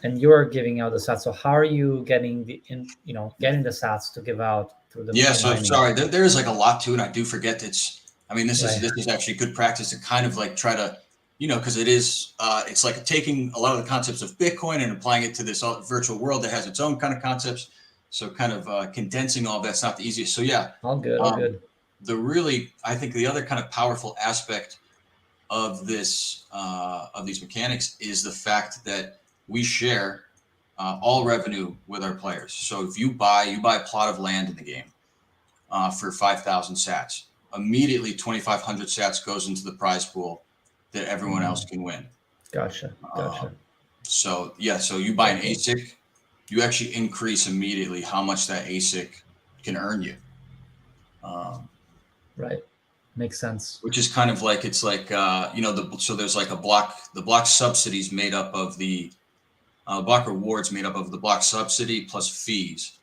And you're giving out the sats. So how are you getting the sats to give out through the So sorry, there's like a lot to it. I do forget this is actually good practice to kind of like try to, because it is it's like taking a lot of the concepts of Bitcoin and applying it to this virtual world that has its own kind of concepts. So kind of condensing all of that's not the easiest. So yeah, all good. I think the other kind of powerful aspect of this of these mechanics is the fact that we share all revenue with our players. So if you buy a plot of land in the game for 5,000 sats, immediately 2,500 sats goes into the prize pool that everyone else can win. Gotcha. So you buy an ASIC, you actually increase immediately how much that ASIC can earn you. Right. Makes sense. Which is kind of like, it's like, so there's like the block subsidies made up of the block rewards made up of the block subsidy plus fees.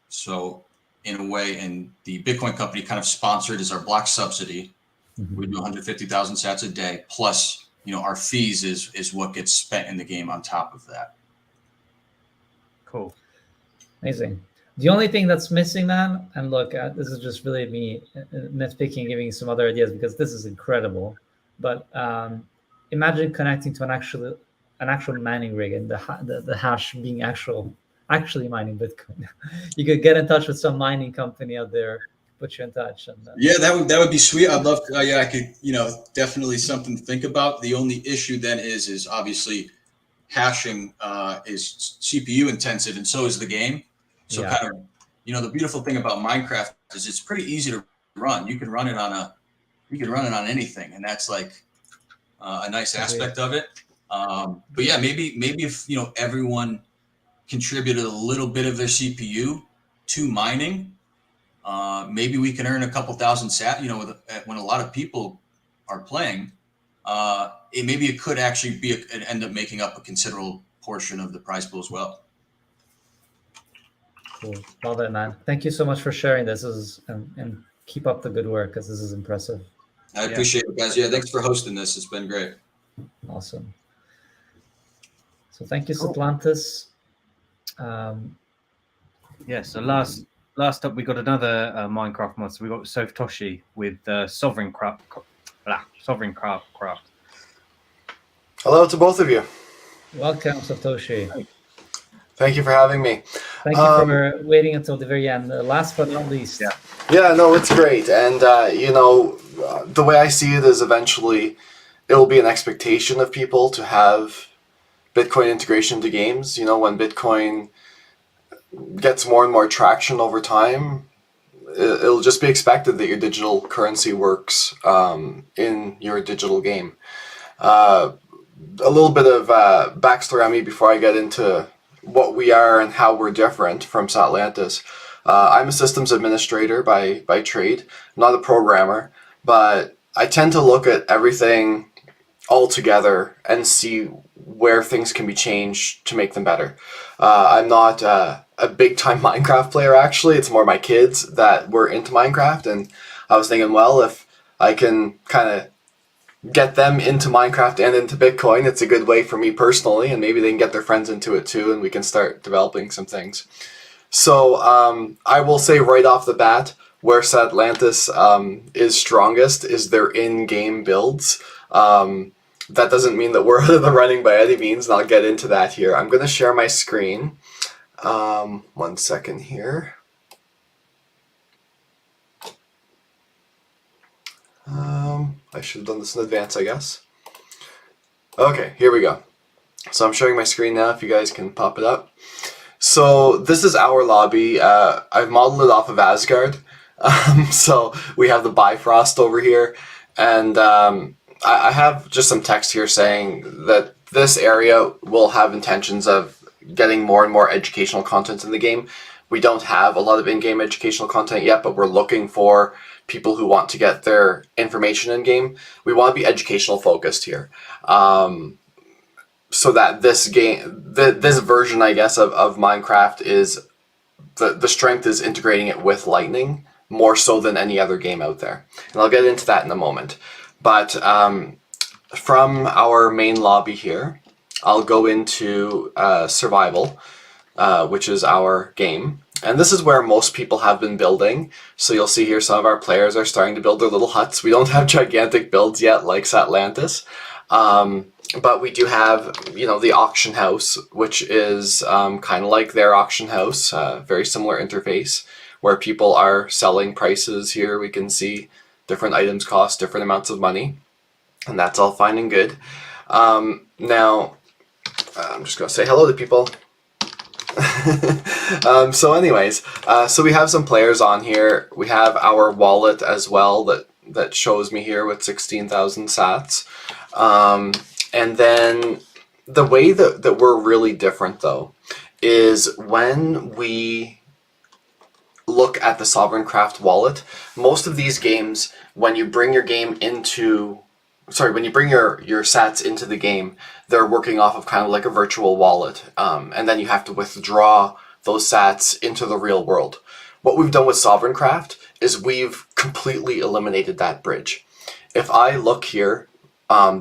So in a way, and the Bitcoin company kind of sponsored is our block subsidy. We do 150,000 sats a day, plus, our fees is what gets spent in the game on top of that. Cool. Amazing. The only thing that's missing, man, and look, this is just really me nitpicking, giving you some other ideas because this is incredible. But imagine connecting to an actual mining rig and the hash being actually mining Bitcoin. You could get in touch with some mining company out there, put you in touch. And that would be sweet. I'd love to, I could, definitely something to think about. The only issue then is obviously hashing is CPU intensive, and so is the game. So kind of, the beautiful thing about Minecraft is it's pretty easy to run. You can run it on anything, and that's like a nice aspect of it. But yeah, maybe if everyone contributed a little bit of their CPU to mining, maybe we can earn a couple thousand sat. When a lot of people are playing, maybe it could actually be end up making up a considerable portion of the prize pool as well. Cool. Well done, man. Thank you so much for sharing this. And keep up the good work because this is impressive. I appreciate it, guys. Yeah, thanks for hosting this. It's been great. Awesome. So thank you, Suplantis. So last up, we got another Minecraft mod. So we got Softoshi with Sovereign Craft. Hello to both of you. Welcome, Softoshi. Thank you for having me. Thank you for waiting until the very end. Last but not least. Yeah, no, it's great. And, the way I see it is eventually it will be an expectation of people to have Bitcoin integration into games. When Bitcoin gets more and more traction over time, it'll just be expected that your digital currency works in your digital game. A little bit of backstory on me before I get into what we are and how we're different from Satlantis. I'm a systems administrator by trade, not a programmer, but I tend to look at everything all together and see where things can be changed to make them better. I'm not a big-time Minecraft player, actually. It's more my kids that were into Minecraft, and I was thinking, well, if I can kind of get them into Minecraft and into Bitcoin, it's a good way for me personally, and maybe they can get their friends into it too, and we can start developing some things. So I will say right off the bat, where Satlantis is strongest is their in-game builds. That doesn't mean that we're out of the running by any means, and I'll get into that here. I'm going to share my screen. 1 second here. I should have done this in advance, I guess. Okay, here we go. So I'm showing my screen now, if you guys can pop it up. So this is our lobby. I've modeled it off of Asgard. So we have the Bifrost over here. And I have just some text here saying that this area will have intentions of getting more and more educational content in the game. We don't have a lot of in-game educational content yet, but we're looking for people who want to get their information in-game. We want to be educational focused here. So that this game, this version, I guess, of Minecraft is, the strength is integrating it with Lightning more so than any other game out there. And I'll get into that in a moment. But from our main lobby here, I'll go into Survival, which is our game. And this is where most people have been building. So you'll see here some of our players are starting to build their little huts. We don't have gigantic builds yet like Satlantis. But we do have, you know, the auction house, which is kind of like their auction house, very similar interface, where people are selling prices here. We can see different items cost different amounts of money, and that's all fine and good. Now, I'm just going to say hello to people. So anyways, so we have some players on here. We have our wallet as well that shows me here with 16,000 sats. And then the way that we're really different, though, is when we look at the Sovereign Craft wallet, most of these games, when you bring your game into, when you bring your sats into the game, they're working off of kind of like a virtual wallet. And then you have to withdraw those sats into the real world. What we've done with Sovereign Craft is we've completely eliminated that bridge. If I look here,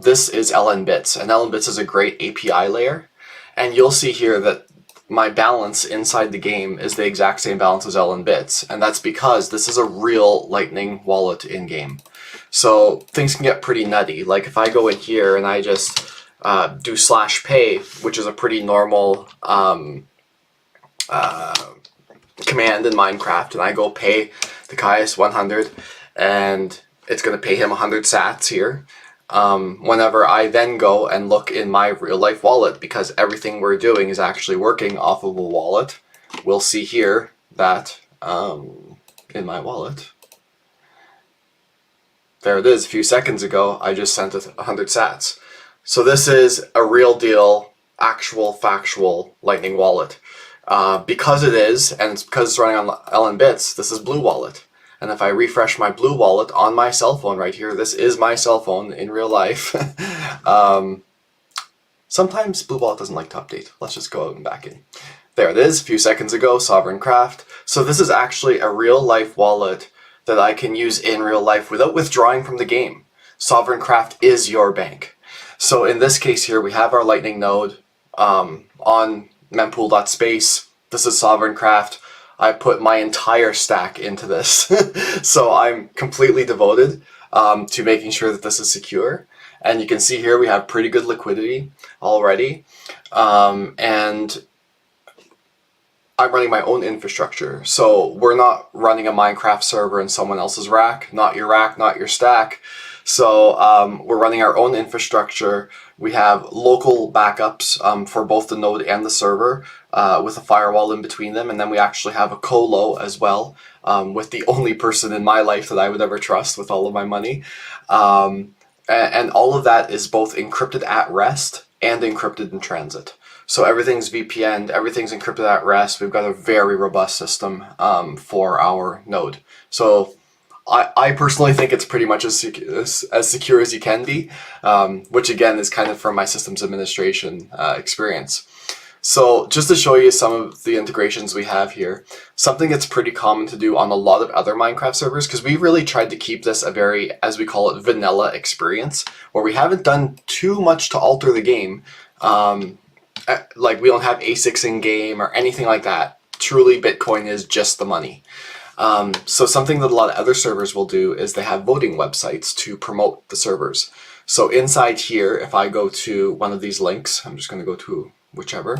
this is LNBits, and LNBits is a great API layer, and you'll see here that my balance inside the game is the exact same balance as LNBits, and that's because this is a real Lightning wallet in-game. So things can get pretty nutty. Like if I go in here and I just do /pay, which is a pretty normal command in Minecraft, and I go pay the Caius 100, and it's going to pay him 100 sats here. Whenever I then go and look in my real life wallet, because everything we're doing is actually working off of a wallet, we'll see here that in my wallet, there it is, a few seconds ago, I just sent it 100 sats. So this is a real deal, actual, factual Lightning wallet. Because it is, and because it's running on LNBits, this is Blue Wallet. And if I refresh my Blue Wallet on my cell phone right here, this is my cell phone in real life. Sometimes Blue Wallet doesn't like to update. Let's just go out and back in. There it is, a few seconds ago, Sovereign Craft. So this is actually a real life wallet that I can use in real life without withdrawing from the game. Sovereign Craft is your bank. So in this case here, we have our Lightning node on mempool.space. This is Sovereign Craft. I put my entire stack into this. So I'm completely devoted to making sure that this is secure. And you can see here we have pretty good liquidity already. And I'm running my own infrastructure. So we're not running a Minecraft server in someone else's rack, not your stack. So we're running our own infrastructure. We have local backups for both the node and the server with a firewall in between them. And then we actually have a colo as well with the only person in my life that I would ever trust with all of my money. And all of that is both encrypted at rest and encrypted in transit. So everything's VPN'd, everything's encrypted at rest. We've got a very robust system for our node. So I personally think it's pretty much as secure as you can be, which again is kind of from my systems administration experience. So just to show you some of the integrations we have here, something that's pretty common to do on a lot of other Minecraft servers, because we really tried to keep this a very, as we call it, vanilla experience, where we haven't done too much to alter the game. Like we don't have ASICs in game or anything like that. Truly, Bitcoin is just the money. So something that a lot of other servers will do is they have voting websites to promote the servers. So inside here, if I go to one of these links, I'm just going to go to whichever,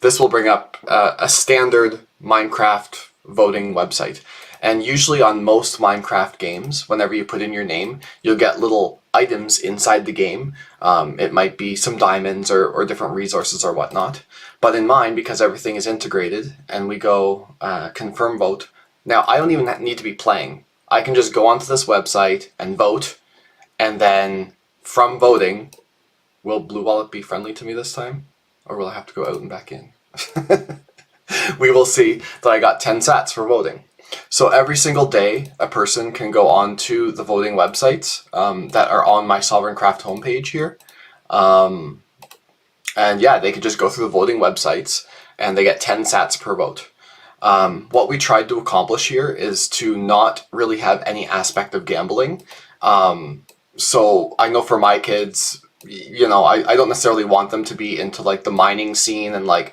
this will bring up a standard Minecraft voting website. And usually on most Minecraft games, whenever you put in your name, you'll get little items inside the game. It might be some diamonds or different resources or whatnot. But in mine, because everything is integrated and we go confirm vote, now I don't even need to be playing. I can just go onto this website and vote, and then from voting, will Blue Wallet be friendly to me this time? Or will I have to go out and back in? We will see that I got 10 sats for voting. So every single day, a person can go on to the voting websites that are on my Sovereign Craft homepage here. And yeah, they could just go through the voting websites and they get 10 sats per vote. What we tried to accomplish here is to not really have any aspect of gambling. So I know for my kids, you know, I don't necessarily want them to be into like the mining scene and like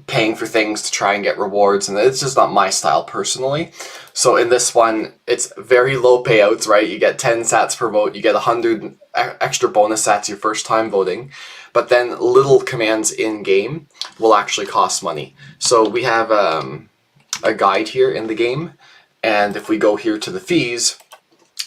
paying for things to try and get rewards, and it's just not my style personally. So in this one, it's very low payouts, right? You get 10 sats per vote, you get 100 extra bonus sats your first time voting, but then little commands in game will actually cost money. So we have a guide here in the game, and if we go here to the fees,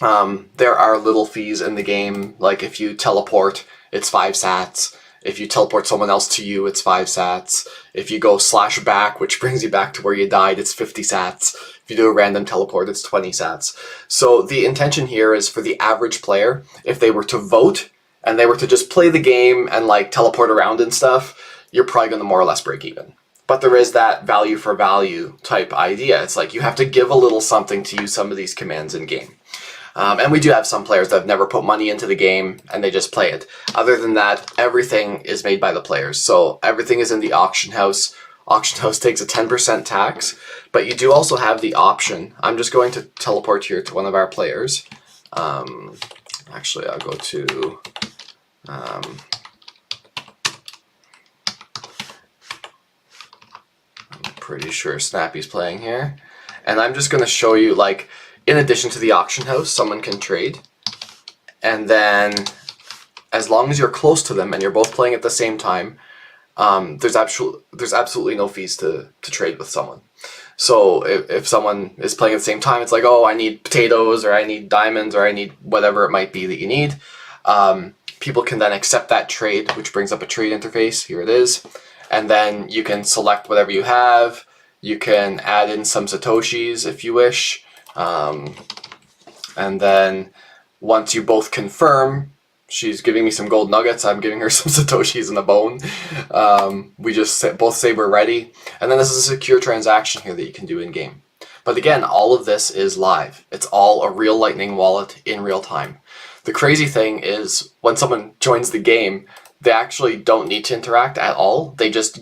there are little fees in the game, like if you teleport, it's 5 sats. If you teleport someone else to you, it's 5 sats. If you go /back, which brings you back to where you died, it's 50 sats. If you do a random teleport, it's 20 sats. So the intention here is for the average player, if they were to vote and they were to just play the game and like teleport around and stuff, you're probably going to more or less break even. But there is that value for value type idea. It's like you have to give a little something to use some of these commands in game. And we do have some players that have never put money into the game and they just play it. Other than that, everything is made by the players. So everything is in the auction house. Auction house takes a 10% tax, but you do also have the option. I'm just going to teleport here to one of our players. Actually, I'll go to... I'm pretty sure Snappy's playing here. And I'm just going to show you, like, in addition to the auction house, someone can trade. And then, as long as you're close to them and you're both playing at the same time, there's absolutely no fees to trade with someone. So if someone is playing at the same time, it's like, oh, I need potatoes, or I need diamonds, or I need whatever it might be that you need. People can then accept that trade, which brings up a trade interface. Here it is. And then you can select whatever you have. You can add in some Satoshis if you wish. And then once you both confirm, she's giving me some gold nuggets, I'm giving her some Satoshis and a bone. We just both say we're ready. And then this is a secure transaction here that you can do in game. But again, all of this is live. It's all a real Lightning wallet in real time. The crazy thing is when someone joins the game, they actually don't need to interact at all. They just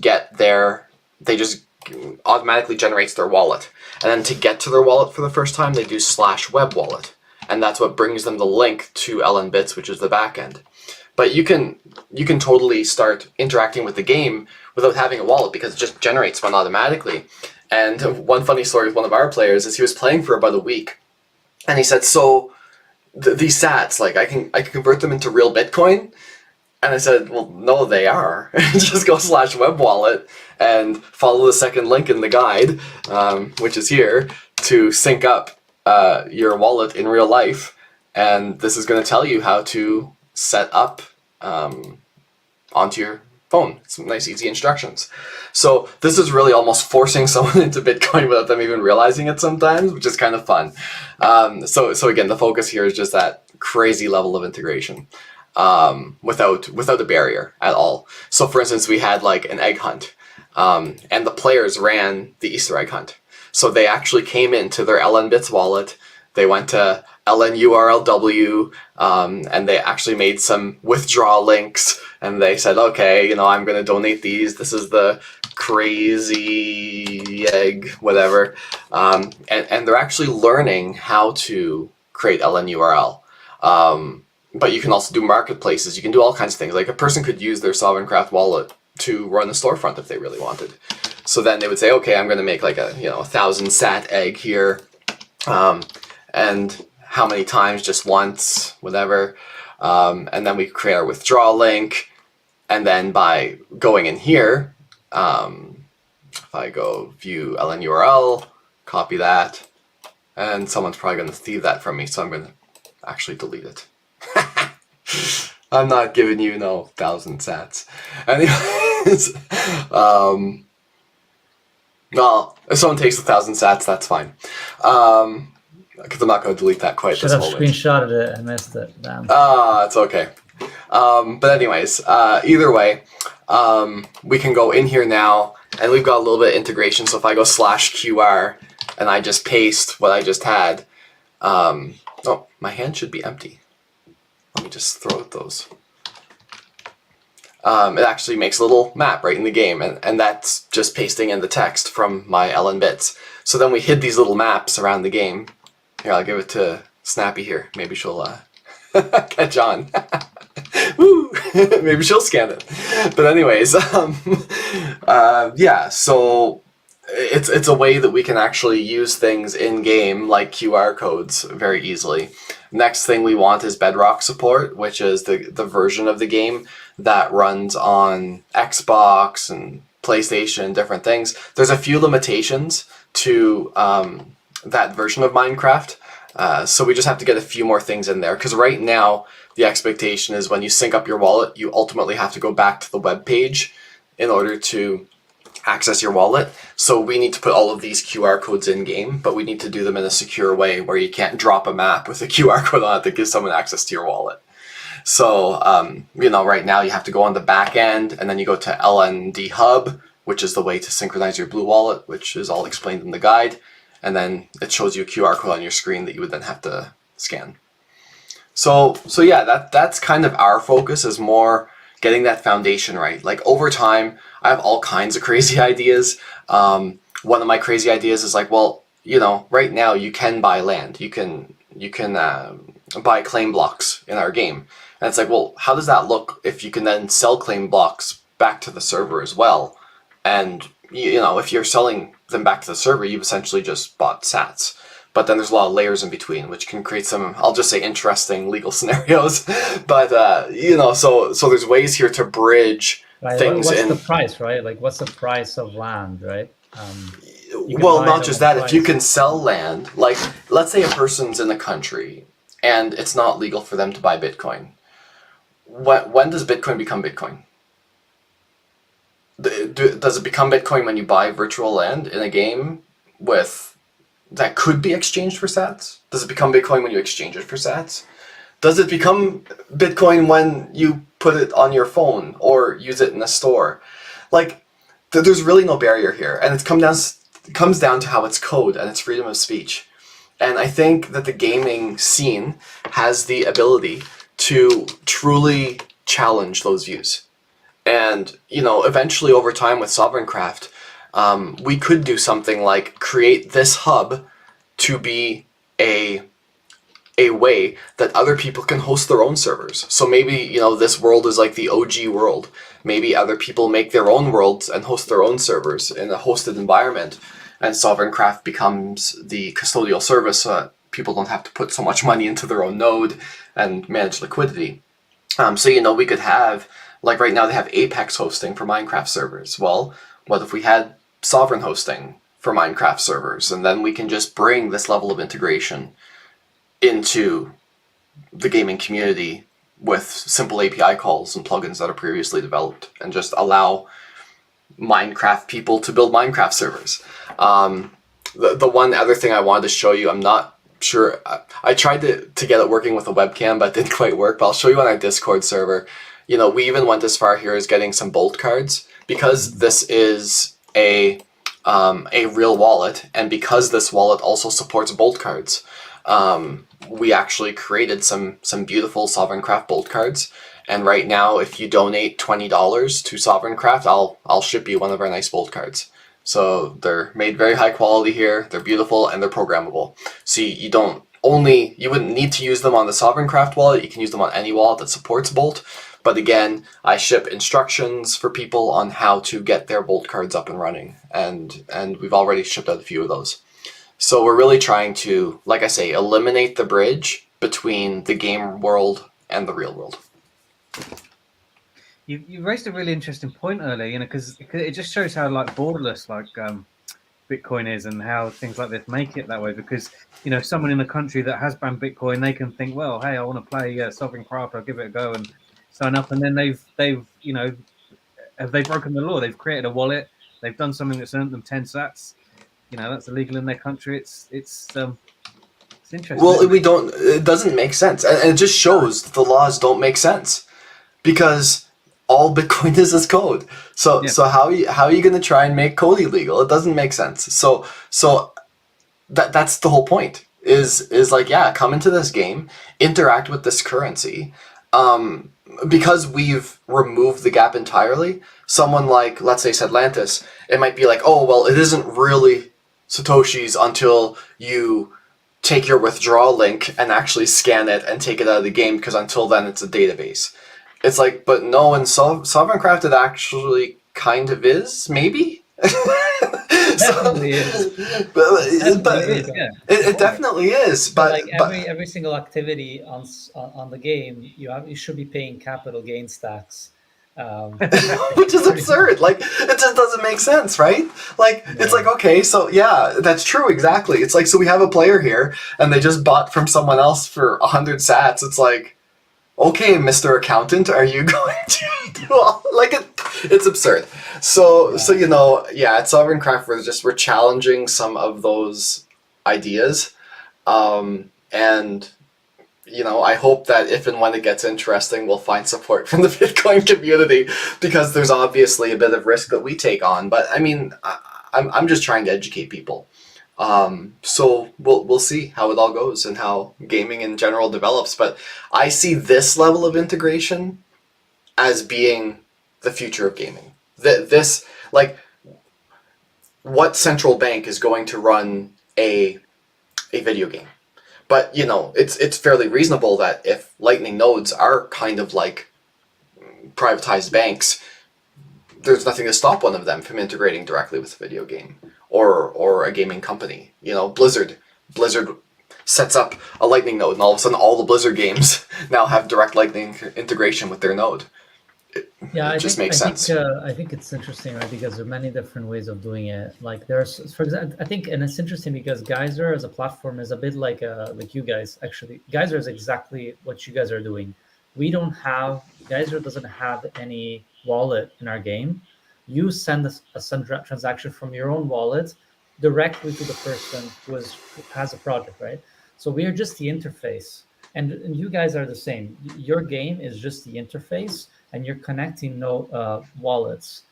automatically generates their wallet. And then to get to their wallet for the first time, they do /web wallet. And that's what brings them the link to LNbits, which is the backend. But you can totally start interacting with the game without having a wallet because it just generates one automatically. And one funny story with one of our players is he was playing for about a week. And he said, so these sats, like I can convert them into real Bitcoin? And I said, well, no, they are. Just go /web wallet and follow the second link in the guide, which is here, to sync up your wallet in real life. And this is going to tell you how to set up onto your phone. Some nice, easy instructions. So this is really almost forcing someone into Bitcoin without them even realizing it sometimes, which is kind of fun. So again, the focus here is just that crazy level of integration. Without a barrier at all. So for instance, we had like an egg hunt, and the players ran the Easter egg hunt. So they actually came into their LNbits wallet, they went to LNURLW, and they actually made some withdraw links, and they said, okay, I'm going to donate these. This is the crazy egg, whatever. And they're actually learning how to create LNURL. But you can also do marketplaces. You can do all kinds of things. Like a person could use their Sovereign Craft wallet to run a storefront if they really wanted. So then they would say, okay, I'm going to make like a 1,000 sat egg here, and how many times? Just once, whatever. And then we create our withdraw link, and then by going in here, if I go view LNURL, copy that, And someone's probably going to thieve that from me, so I'm going to actually delete it. I'm not giving you no 1,000 sats. Anyways, well, if someone takes 1,000 sats, that's fine. Because I'm not going to delete that quite Should this have moment. screenshotted it. I missed it. Damn. It's okay. But anyways, either way, we can go in here now, and we've got a little bit of integration. So if I go /QR and I just paste what I just had, oh, my hand should be empty. Let me just throw out those. It actually makes a little map right in the game, and that's just pasting in the text from my LN bits. So then we hid these little maps around the game. Here, I'll give it to Snappy here. Maybe she'll catch on. Woo! Maybe she'll scan it. But anyways, yeah, so it's a way that we can actually use things in game like QR codes very easily. Next thing we want is Bedrock support, which is the version of the game that runs on Xbox and PlayStation and different things. There's a few limitations to that version of Minecraft, so we just have to get a few more things in there, because right now the expectation is when you sync up your wallet, you ultimately have to go back to the web page in order to access your wallet. So we need to put all of these QR codes in game, but we need to do them in a secure way where you can't drop a map with a QR code on it that gives someone access to your wallet. So, right now you have to go on the back end, and then you go to LND Hub, which is the way to synchronize your Blue Wallet, which is all explained in the guide. And then it shows you a QR code on your screen that you would then have to scan. So yeah, that's kind of our focus, is more getting that foundation right. Like over time, I have all kinds of crazy ideas. One of my crazy ideas is like, well, right now you can buy land. You can buy claim blocks in our game. And it's like, well, how does that look if you can then sell claim blocks back to the server as well? And, if you're selling them back to the server, you've essentially just bought sats. But then there's a lot of layers in between, which can create some, I'll just say, interesting legal scenarios. But, so there's ways here to bridge things. What's the price, right? Like, what's the price of land, right? Well, not just that. If you can sell land, like, let's say a person's in a country and it's not legal for them to buy Bitcoin. When does Bitcoin become Bitcoin? Does it become Bitcoin when you buy virtual land in a game that could be exchanged for sats? Does it become Bitcoin when you exchange it for sats? Does it become Bitcoin when you put it on your phone or use it in a store? Like, there's really no barrier here, and it comes down to how it's code and its freedom of speech. And I think that the gaming scene has the ability to truly challenge those views. And, eventually over time with Sovereigncraft, we could do something like create this hub to be a way that other people can host their own servers. So maybe, this world is like the OG world. Maybe other people make their own worlds and host their own servers in a hosted environment. And Sovereigncraft becomes the custodial service so that people don't have to put so much money into their own node and manage liquidity. So, we could have, like right now they have Apex hosting for Minecraft servers. Well, what if we had Sovereign hosting for Minecraft servers? And then we can just bring this level of integration into the gaming community with simple API calls and plugins that are previously developed, and just allow Minecraft people to build Minecraft servers. The one other thing I wanted to show you, I'm not sure, I tried to get it working with a webcam, but it didn't quite work, but I'll show you on our Discord server. We even went as far here as getting some bolt cards, because this is a real wallet, and because this wallet also supports bolt cards. We actually created some beautiful Sovereigncraft bolt cards, and right now if you donate $20 to Sovereigncraft, I'll ship you one of our nice bolt cards. So they're made very high quality here, they're beautiful, and they're programmable. So you wouldn't need to use them on the Sovereigncraft wallet, you can use them on any wallet that supports Bolt. But again, I ship instructions for people on how to get their Bolt cards up and running, and we've already shipped out a few of those. So we're really trying to, like I say, eliminate the bridge between the game world and the real world. You raised a really interesting point earlier, because it just shows how borderless Bitcoin is and how things like this make it that way. Because someone in the country that has banned Bitcoin, they can think, well, hey, I want to play Sovereign Craft, I'll give it a go and sign up, and then they've have they broken the law? They've created a wallet, they've done something that's earned them 10 sats. That's illegal in their country. It's interesting. Well, it doesn't make sense, and it just shows that the laws don't make sense, because all Bitcoin is code. So how are you going to try and make code illegal? It doesn't make sense. So that's the whole point. Is like, yeah, come into this game, interact with this currency. Because we've removed the gap entirely, someone like, let's say, Sedlantis, it might be like, oh, well, it isn't really Satoshi's until you take your withdrawal link and actually scan it and take it out of the game, because until then it's a database. It's like, but no, in Sovereign Craft it actually kind of is, maybe? Definitely is. It definitely is. But like every single activity on the game, you should be paying capital gains tax. Which is absurd. Like, it just doesn't make sense, right? Like, it's like, okay, so yeah, that's true, exactly. It's like, so we have a player here and they just bought from someone else for 100 sats. It's like, okay, Mr. Accountant, are you going to do all, like, it's absurd. So at Sovereign Craft we're challenging some of those ideas, and I hope that if and when it gets interesting, we'll find support from the Bitcoin community, because there's obviously a bit of risk that we take on. But I mean, I'm just trying to educate people. So we'll see how it all goes and how gaming in general develops. But I see this level of integration as being the future of gaming. This, like, what central bank is going to run a video game? But it's fairly reasonable that if Lightning nodes are kind of like privatized banks, there's nothing to stop one of them from integrating directly with a video game or a gaming company. Blizzard sets up a Lightning node, and all of a sudden all the Blizzard games now have direct Lightning integration with their node. It just makes sense. I think it's interesting, right? Because there are many different ways of doing it. Like, there's, for example, I think, and it's interesting because Geyser as a platform is a bit like you guys. Actually, Geyser is exactly what you guys are doing. Geyser doesn't have any wallet in our game. You send a transaction from your own wallet directly to the person who has a project, right? So we are just the interface, and you guys are the same. Your game is just the interface, and you're connecting wallets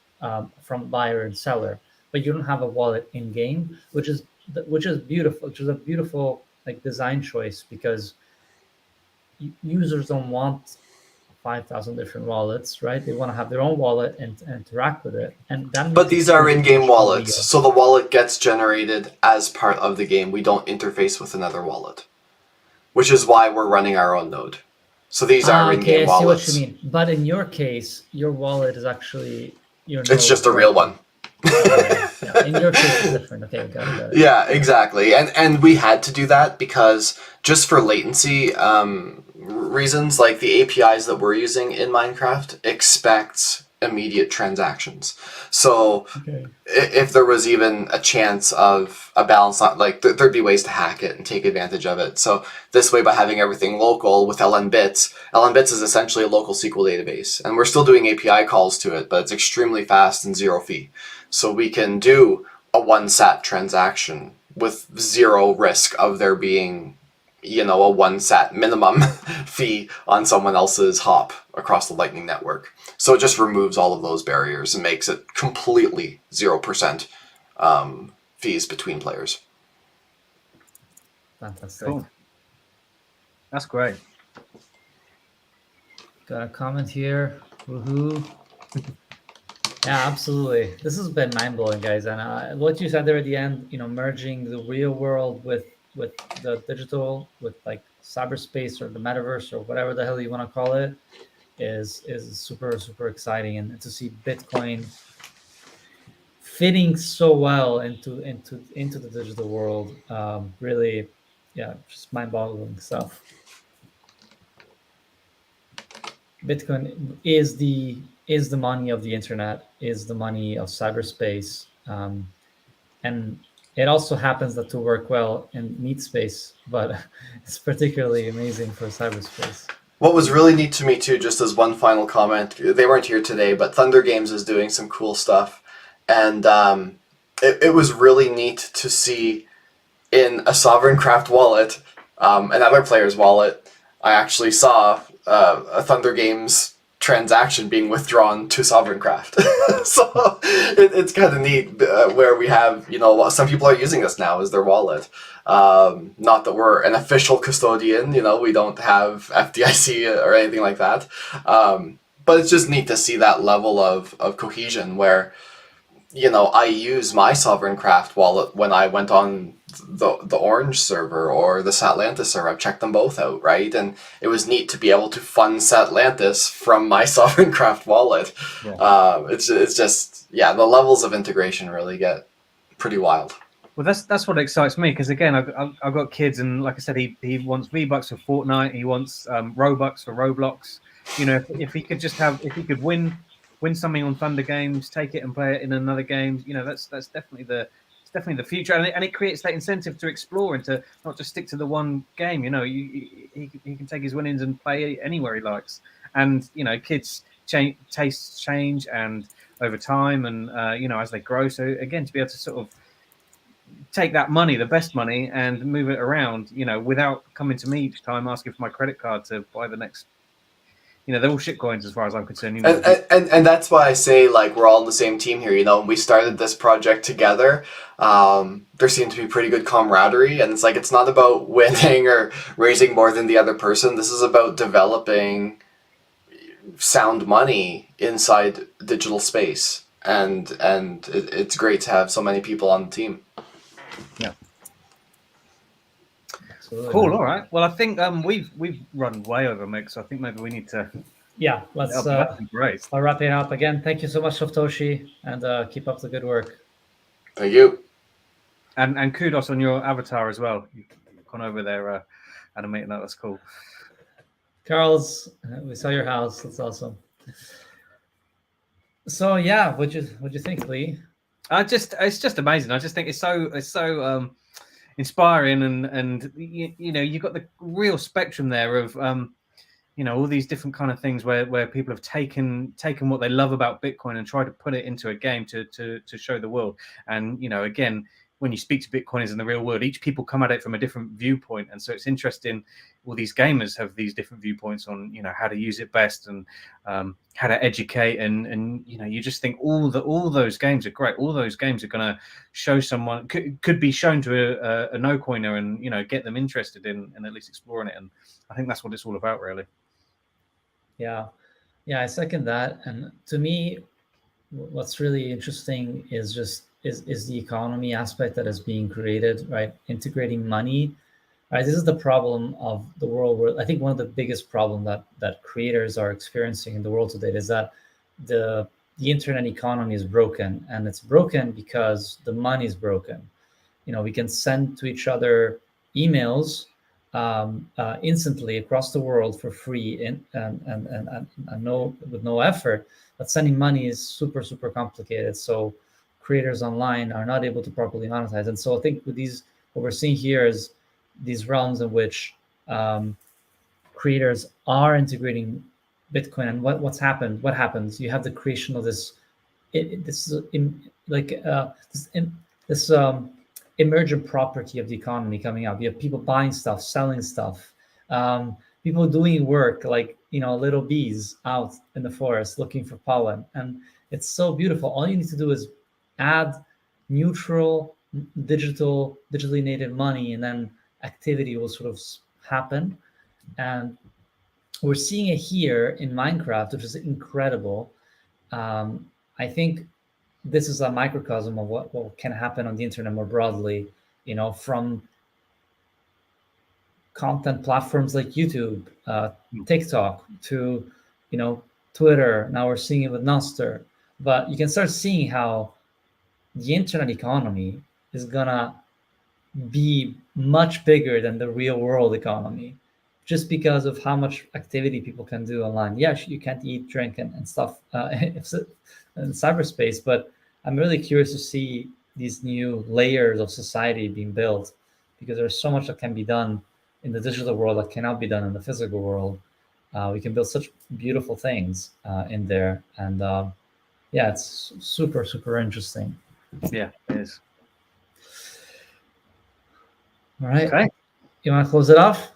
from buyer and seller, but you don't have a wallet in game, which is beautiful. Which is a beautiful design choice, because users don't want 5,000 different wallets, right? They want to have their own wallet and interact with it. But these are in-game wallets, so the wallet gets generated as part of the game. We don't interface with another wallet, which is why we're running our own node. So these are in-game wallets. I see what you mean. But in your case, your wallet is actually your node. It's just a real one. Yeah, in your case, it's different. Okay, got it. Yeah, exactly. And we had to do that because just for latency reasons, like the APIs that we're using in Minecraft expect immediate transactions. So if there was even a chance of a balance, there'd be ways to hack it and take advantage of it. So this way, by having everything local with LNbits is essentially a local SQL database, and we're still doing API calls to it, but it's extremely fast and zero fee. So we can do a 1 sat transaction with zero risk of there being a 1 sat minimum fee on someone else's hop across the Lightning Network. So it just removes all of those barriers and makes it completely 0% fees between players. Fantastic. Cool. That's great. Got a comment here. Woohoo. Yeah, absolutely. This has been mind-blowing, guys. And what you said there at the end, merging the real world with the digital, with cyberspace or the metaverse or whatever the hell you want to call it, is super, super exciting. And to see Bitcoin fitting so well into the digital world, really, just mind-boggling stuff. Bitcoin is the money of the internet, is the money of cyberspace, and it also happens that to work well in Meat Space, but it's particularly amazing for cyberspace. What was really neat to me too, just as one final comment, they weren't here today, but Thunder Games is doing some cool stuff, and it was really neat to see in a Sovereign Craft wallet, another player's wallet. I actually saw a Thunder Games transaction being withdrawn to Sovereign Craft. So it's kind of neat where we have, some people are using us now as their wallet. Not that we're an official custodian, we don't have FDIC or anything like that. But it's just neat to see that level of cohesion where, I use my Sovereign Craft wallet when I went on the Orange server or the Satlantis server. I've checked them both out, right? And it was neat to be able to fund Satlantis from my Sovereign Craft wallet. Yeah. It's just, the levels of integration really get pretty wild. Well, that's what excites me, because again, I've got kids, and like I said, he wants V-Bucks for Fortnite, he wants Robux for Roblox. If he could win something on Thunder Games, take it and play it in another game, that's definitely the future, and it creates that incentive to explore and to not just stick to the one game. He can take his winnings and play anywhere he likes, and kids tastes change and over time, and as they grow. So again, to be able to sort of take that money, the best money, and move it around, without coming to me each time asking for my credit card to buy the next. They're all shit coins as far as I'm concerned. And that's why I say, we're all on the same team here. We started this project together. There seemed to be pretty good camaraderie, and it's not about winning or raising more than the other person. This is about developing sound money inside digital space, and it's great to have so many people on the team. Yeah. Cool. All right. Well, I think we've run way over, Mick. So I think maybe we need to. Yeah. Let's. That'd be great. I'll wrap it up again. Thank you so much, Softoshi, and keep up the good work. Thank you. And kudos on your avatar as well. You've gone over there animating that. That's cool. Carl's, we saw your house. That's awesome. So yeah, what'd you think, Lee? It's just amazing. I just think it's so inspiring, and you've got the real spectrum there of all these different kind of things where people have taken what they love about Bitcoin and tried to put it into a game to show the world. And again, when you speak to Bitcoiners in the real world, each people come at it from a different viewpoint, and so it's interesting. All these gamers have these different viewpoints on how to use it best and how to educate, and you just think all those games are great. All those games are going to show someone could be shown to a no coiner, and get them interested in at least exploring it. And I think that's what it's all about, really. Yeah, I second that. And to me, what's really interesting is the economy aspect that is being created, right? Integrating money, right? This is the problem of the world. Where I think one of the biggest problem that creators are experiencing in the world today is that the internet economy is broken, and it's broken because the money is broken. We can send to each other emails instantly across the world for free and with no effort, but sending money is super, super complicated. So creators online are not able to properly monetize. And so I think with what we're seeing here is these realms in which creators are integrating Bitcoin. And what happens? You have the creation of this emergent property of the economy coming up. You have people buying stuff, selling stuff, people doing work like little bees out in the forest looking for pollen, and it's so beautiful. All you need to do is add neutral, digitally native money, and then activity will sort of happen. And we're seeing it here in Minecraft, which is incredible. I think this is a microcosm of what can happen on the internet more broadly, from content platforms like YouTube, TikTok, to, Twitter. Now we're seeing it with Nostr. But you can start seeing how the internet economy is gonna be much bigger than the real world economy, just because of how much activity people can do online. Yes, you can't eat, drink, and stuff in cyberspace, but I'm really curious to see these new layers of society being built, because there's so much that can be done in the digital world that cannot be done in the physical world. We can build such beautiful things in there, and yeah, it's super interesting. Yeah, it is. All right. Okay. You want to close it off?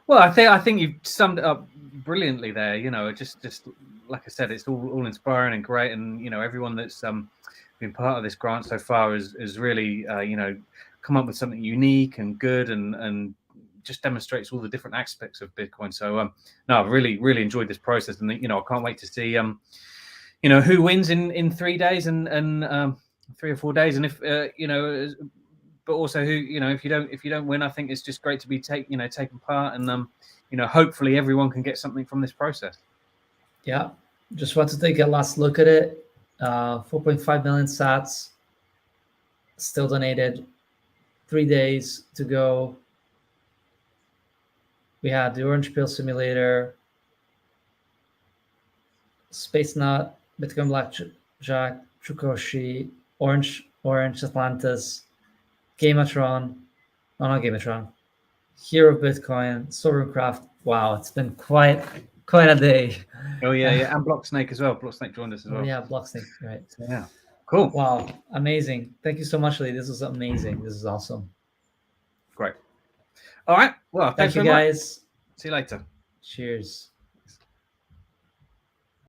Well, I think you've summed it up brilliantly there. You know, just like I said, it's all inspiring and great, and you know, everyone that's been part of this grant so far is really you know, come up with something unique and good, and just demonstrates all the different aspects of Bitcoin. So no, I've really enjoyed this process, and you know, I can't wait to see you know, who wins in 3 days and 3 or 4 days, and if you know. But also, who, you know, if you don't win, I think it's just great to be taking part, and you know, hopefully everyone can get something from this process. Yeah, just want to take a last look at it. 4.5 million sats still donated. 3 days to go. We had the Orange Pill Simulator, Space Nut, Bitcoin Blackjack, Chukoshi, Orange Atlantis, Gamatron, no, not Gamatron, Hero of Bitcoin, Sovereigncraft. Wow, it's been quite a day. Oh yeah, and Blocksnake as well. Blocksnake joined us as well. Yeah, Blocksnake, right? So, yeah, cool. Wow, amazing! Thank you so much, Lee. This was amazing. This is awesome. Great. All right. Well, thank you very guys. Much. See you later. Cheers.